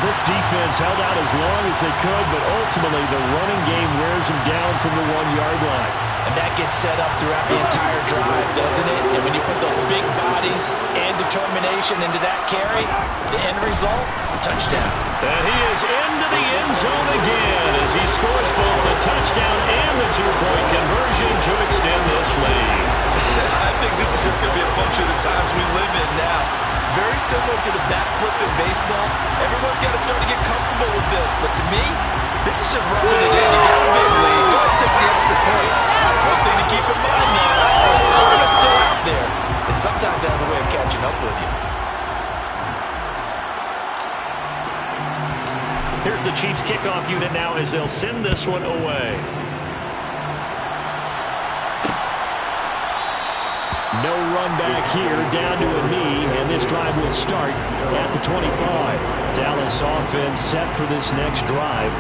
This defense held out as long as they could, but ultimately the running game wears them down from the 1-yard line. And that gets set up throughout the entire drive, doesn't it? And when you put those big bodies and determination into that carry, the end result, touchdown. And he is into the end zone again as he scores both the touchdown and the 2-point conversion to extend this lead. I think this is just going to be a function of the times we live in now. Very similar to the back flip in baseball. Everyone's got to start to get comfortable with this. But to me, this is just rubbing it in. You got a big lead. Go ahead and take the extra point. One thing to keep in mind, though, they're still out there. And sometimes it has a way of catching up with you. Here's the Chiefs kickoff unit now as they'll send this one away. No run back here, down to a knee, and this drive will start at the 25. Dallas offense set for this next drive.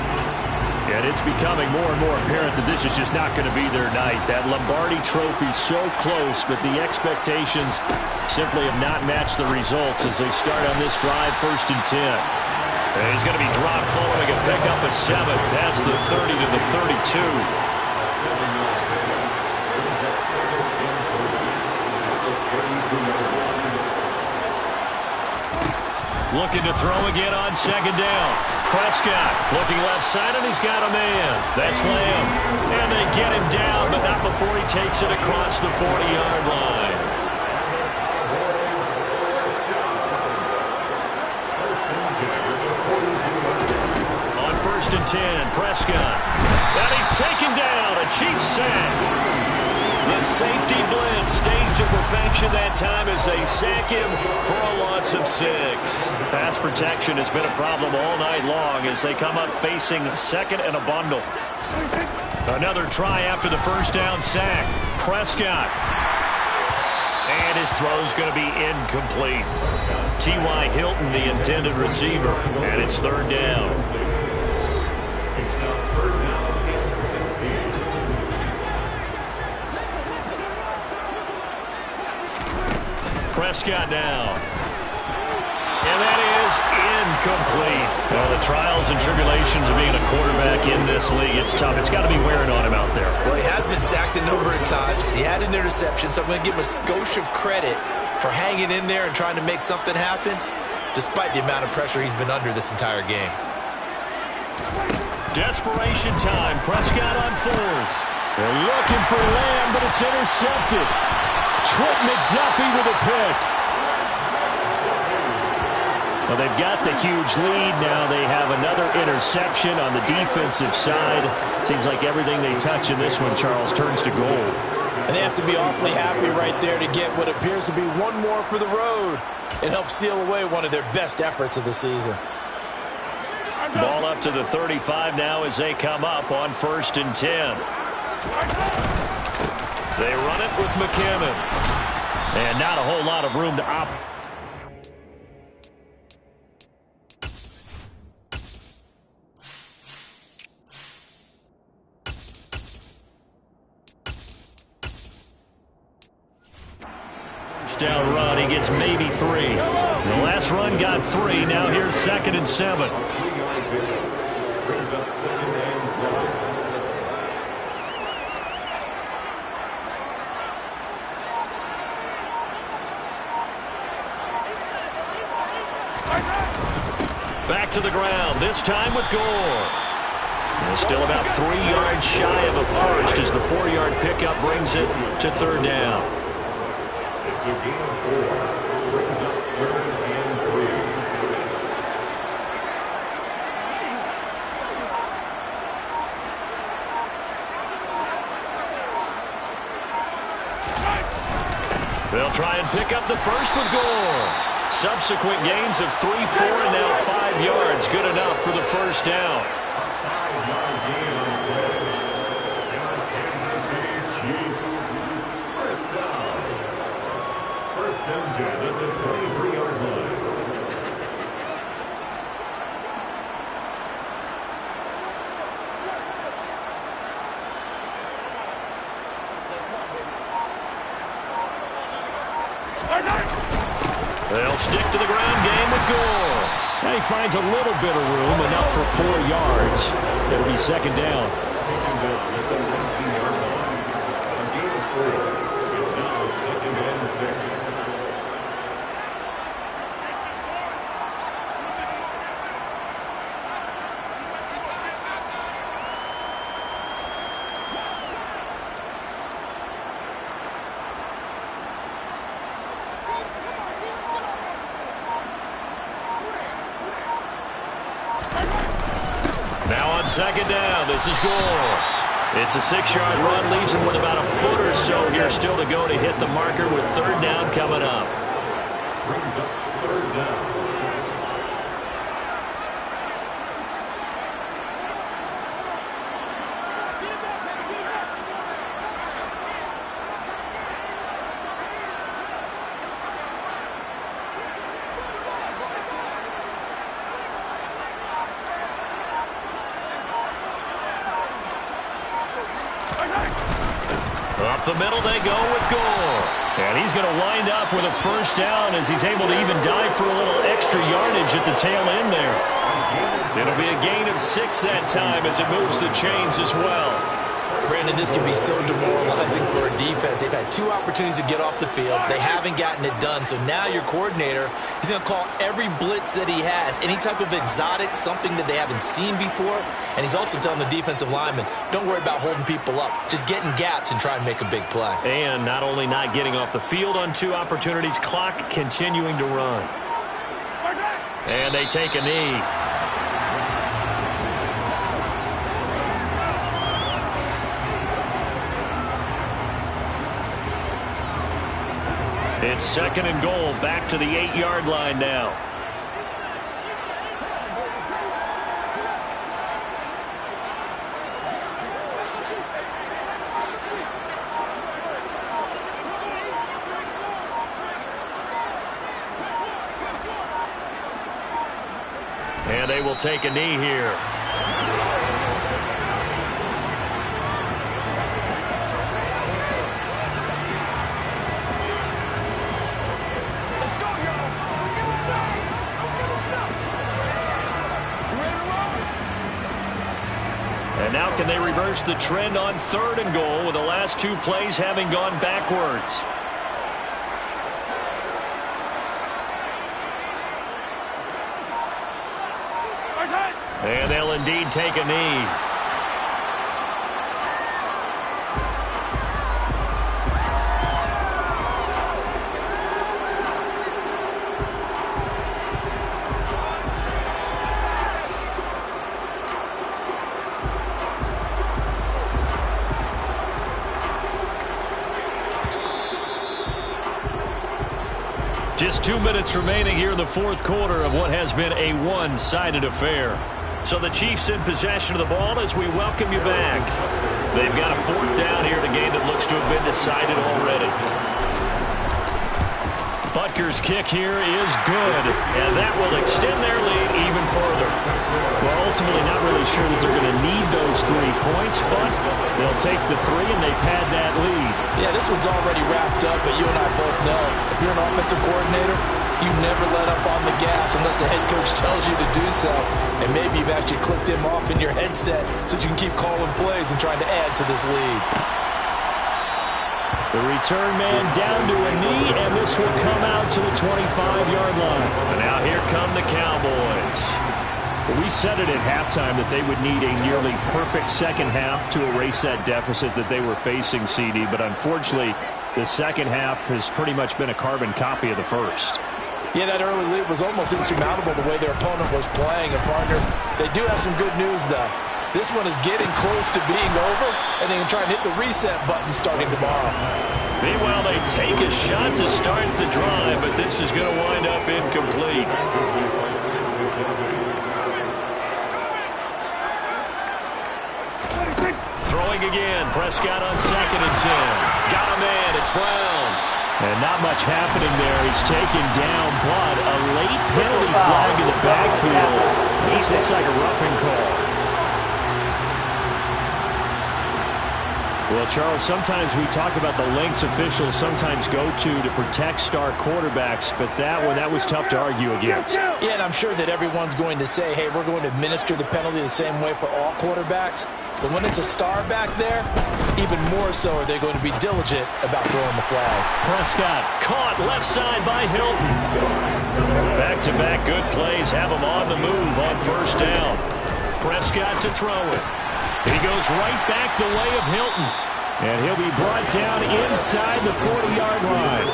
And it's becoming more and more apparent that this is just not going to be their night. That Lombardi Trophy so close, but the expectations simply have not matched the results as they start on this drive 1st and 10. And he's going to be dropped following a pickup of 7 past the 30 to the 32. Looking to throw again on 2nd down. Prescott looking left side, and he's got a man. That's Lamb. And they get him down, but not before he takes it across the 40-yard line. On 1st first and 10. Prescott. And he's taken down. A Chiefs sack. The safety blitz staged to perfection that time as they sack him for a loss of 6. Pass protection has been a problem all night long as they come up facing second and a bundle. Another try after the first down sack. Prescott. And his throw's going to be incomplete. T.Y. Hilton, the intended receiver. And it's third down. It's now third down and 16. Prescott down. And that is incomplete. Well, the trials and tribulations of being a quarterback in this league, it's tough. It's got to be wearing on him out there. Well, he has been sacked a number of times. He had an interception, so I'm going to give him a skosh of credit for hanging in there and trying to make something happen, despite the amount of pressure he's been under this entire game. Desperation time. Prescott on fourth. They're looking for Lamb, but it's intercepted. Trent McDuffie with a pick. Well, they've got the huge lead. Now they have another interception on the defensive side. Seems like everything they touch in this one, Charles, turns to gold. And they have to be awfully happy right there to get what appears to be one more for the road. It helps seal away one of their best efforts of the season. Ball up to the 35 now as they come up on first and 10. They run it with McKinnon. And not a whole lot of room to operate. First down run, he gets maybe 3. The last run got 3. Now here's second and 7. Brings up second and 7. Back to the ground, this time with Gore. And still about 3 yards shy of a first as the 4-yard pickup brings it to third down. It's a gain of 4. Brings up third and 3. They'll try and pick up the first with Gore. Subsequent gains of 3, 4, and now 5 yards. Good enough for the first down. 5-yard gain on the play. And the Kansas City Chiefs. First down. First and 10 at the 23-yard line. They'll stick to the ground game with Gore. Now he finds a little bit of room, enough for 4 yards. It'll be second down. Taking the 19-yard line. A gain of 4. It's now second and 6. Now on second down, this is Gore. It's a 6-yard run, leaves him with about a foot or so here still to go to hit the marker with third down coming up. Brings up third down. Up the middle they go with Gore. And he's going to wind up with a first down as he's able to even dive for a little extra yardage at the tail end there. It'll be a gain of 6 that time as it moves the chains as well. Brandon, this can be so demoralizing for a defense. They've had 2 opportunities to get off the field. They haven't gotten it done. So now your coordinator, he's going to call every blitz that he has, any type of exotic, something that they haven't seen before. And he's also telling the defensive lineman, don't worry about holding people up. Just get in gaps and try and make a big play. And not only not getting off the field on 2 opportunities, clock continuing to run. And they take a knee. It's 2nd and goal, back to the 8-yard line now. And they will take a knee here. And now can they reverse the trend on 3rd and goal with the last 2 plays having gone backwards? And they'll indeed take a knee. Just 2 minutes remaining here in the 4th quarter of what has been a one-sided affair. So the Chiefs in possession of the ball as we welcome you back. They've got a 4th down here in a game that looks to have been decided already. Butker's kick here is good, and that will extend their lead even further. Well, ultimately not really sure that they're going to need those 3 points, but they'll take the 3 and they pad that lead. Yeah, this one's already wrapped up, but you and I both know if you're an offensive coordinator, you never let up on the gas unless the head coach tells you to do so. And maybe you've actually clicked him off in your headset so you can keep calling plays and trying to add to this lead. The return man down to a knee, and this will come out to the 25-yard line. And now here come the Cowboys. Well, we said it at halftime that they would need a nearly perfect second half to erase that deficit that they were facing, CD. But unfortunately, the second half has pretty much been a carbon copy of the first. Yeah, that early lead was almost insurmountable the way their opponent was playing. And, partner, they do have some good news, though. This one is getting close to being over, and they can try and hit the reset button starting tomorrow. Meanwhile, they take a shot to start the drive, but this is going to wind up incomplete. Throwing again. Prescott on 2nd and 10. Got a man. It's Brown. And not much happening there. He's taken down, but a late penalty flag in the backfield. This looks like a roughing call. Well, Charles, sometimes we talk about the lengths officials sometimes go to protect star quarterbacks, but that was tough to argue against. Yeah, and I'm sure that everyone's going to say, hey, we're going to administer the penalty the same way for all quarterbacks. But when it's a star back there, even more so are they going to be diligent about throwing the flag. Prescott caught left side by Hilton. Back-to-back good plays have him on the move on 1st down. Prescott to throw it. He goes right back the way of Hilton. And he'll be brought down inside the 40-yard line.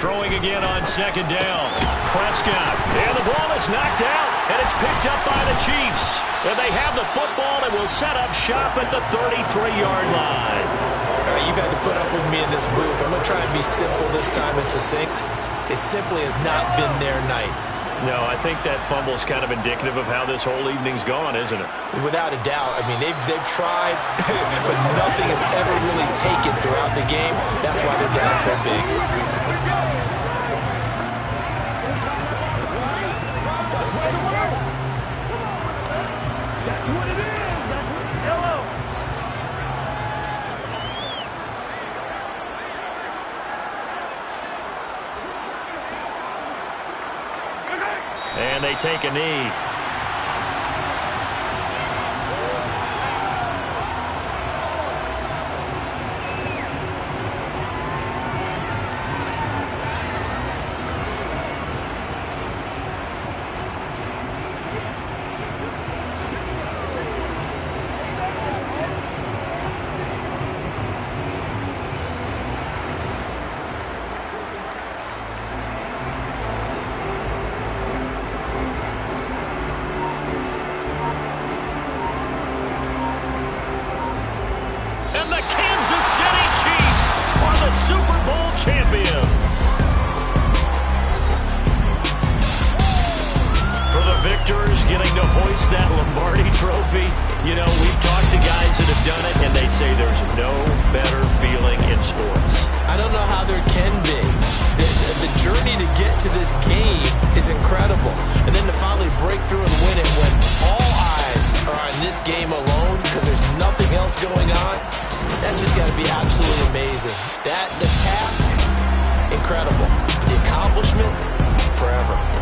Throwing again on 2nd down. Prescott. And the ball is knocked out. And it's picked up by the Chiefs. And they have the football and will set up shop at the 33-yard line. All right, you've had to put up with me in this booth. I'm going to try and be simple this time and succinct. It simply has not been their night. No, I think that fumble's kind of indicative of how this whole evening's gone, isn't it? Without a doubt. I mean, they've tried, but nothing has ever really taken throughout the game. That's why they're down so big. And they take a knee. And then to finally break through and win it when all eyes are on this game alone because there's nothing else going on, that's just got to be absolutely amazing. The task, incredible. The accomplishment, forever.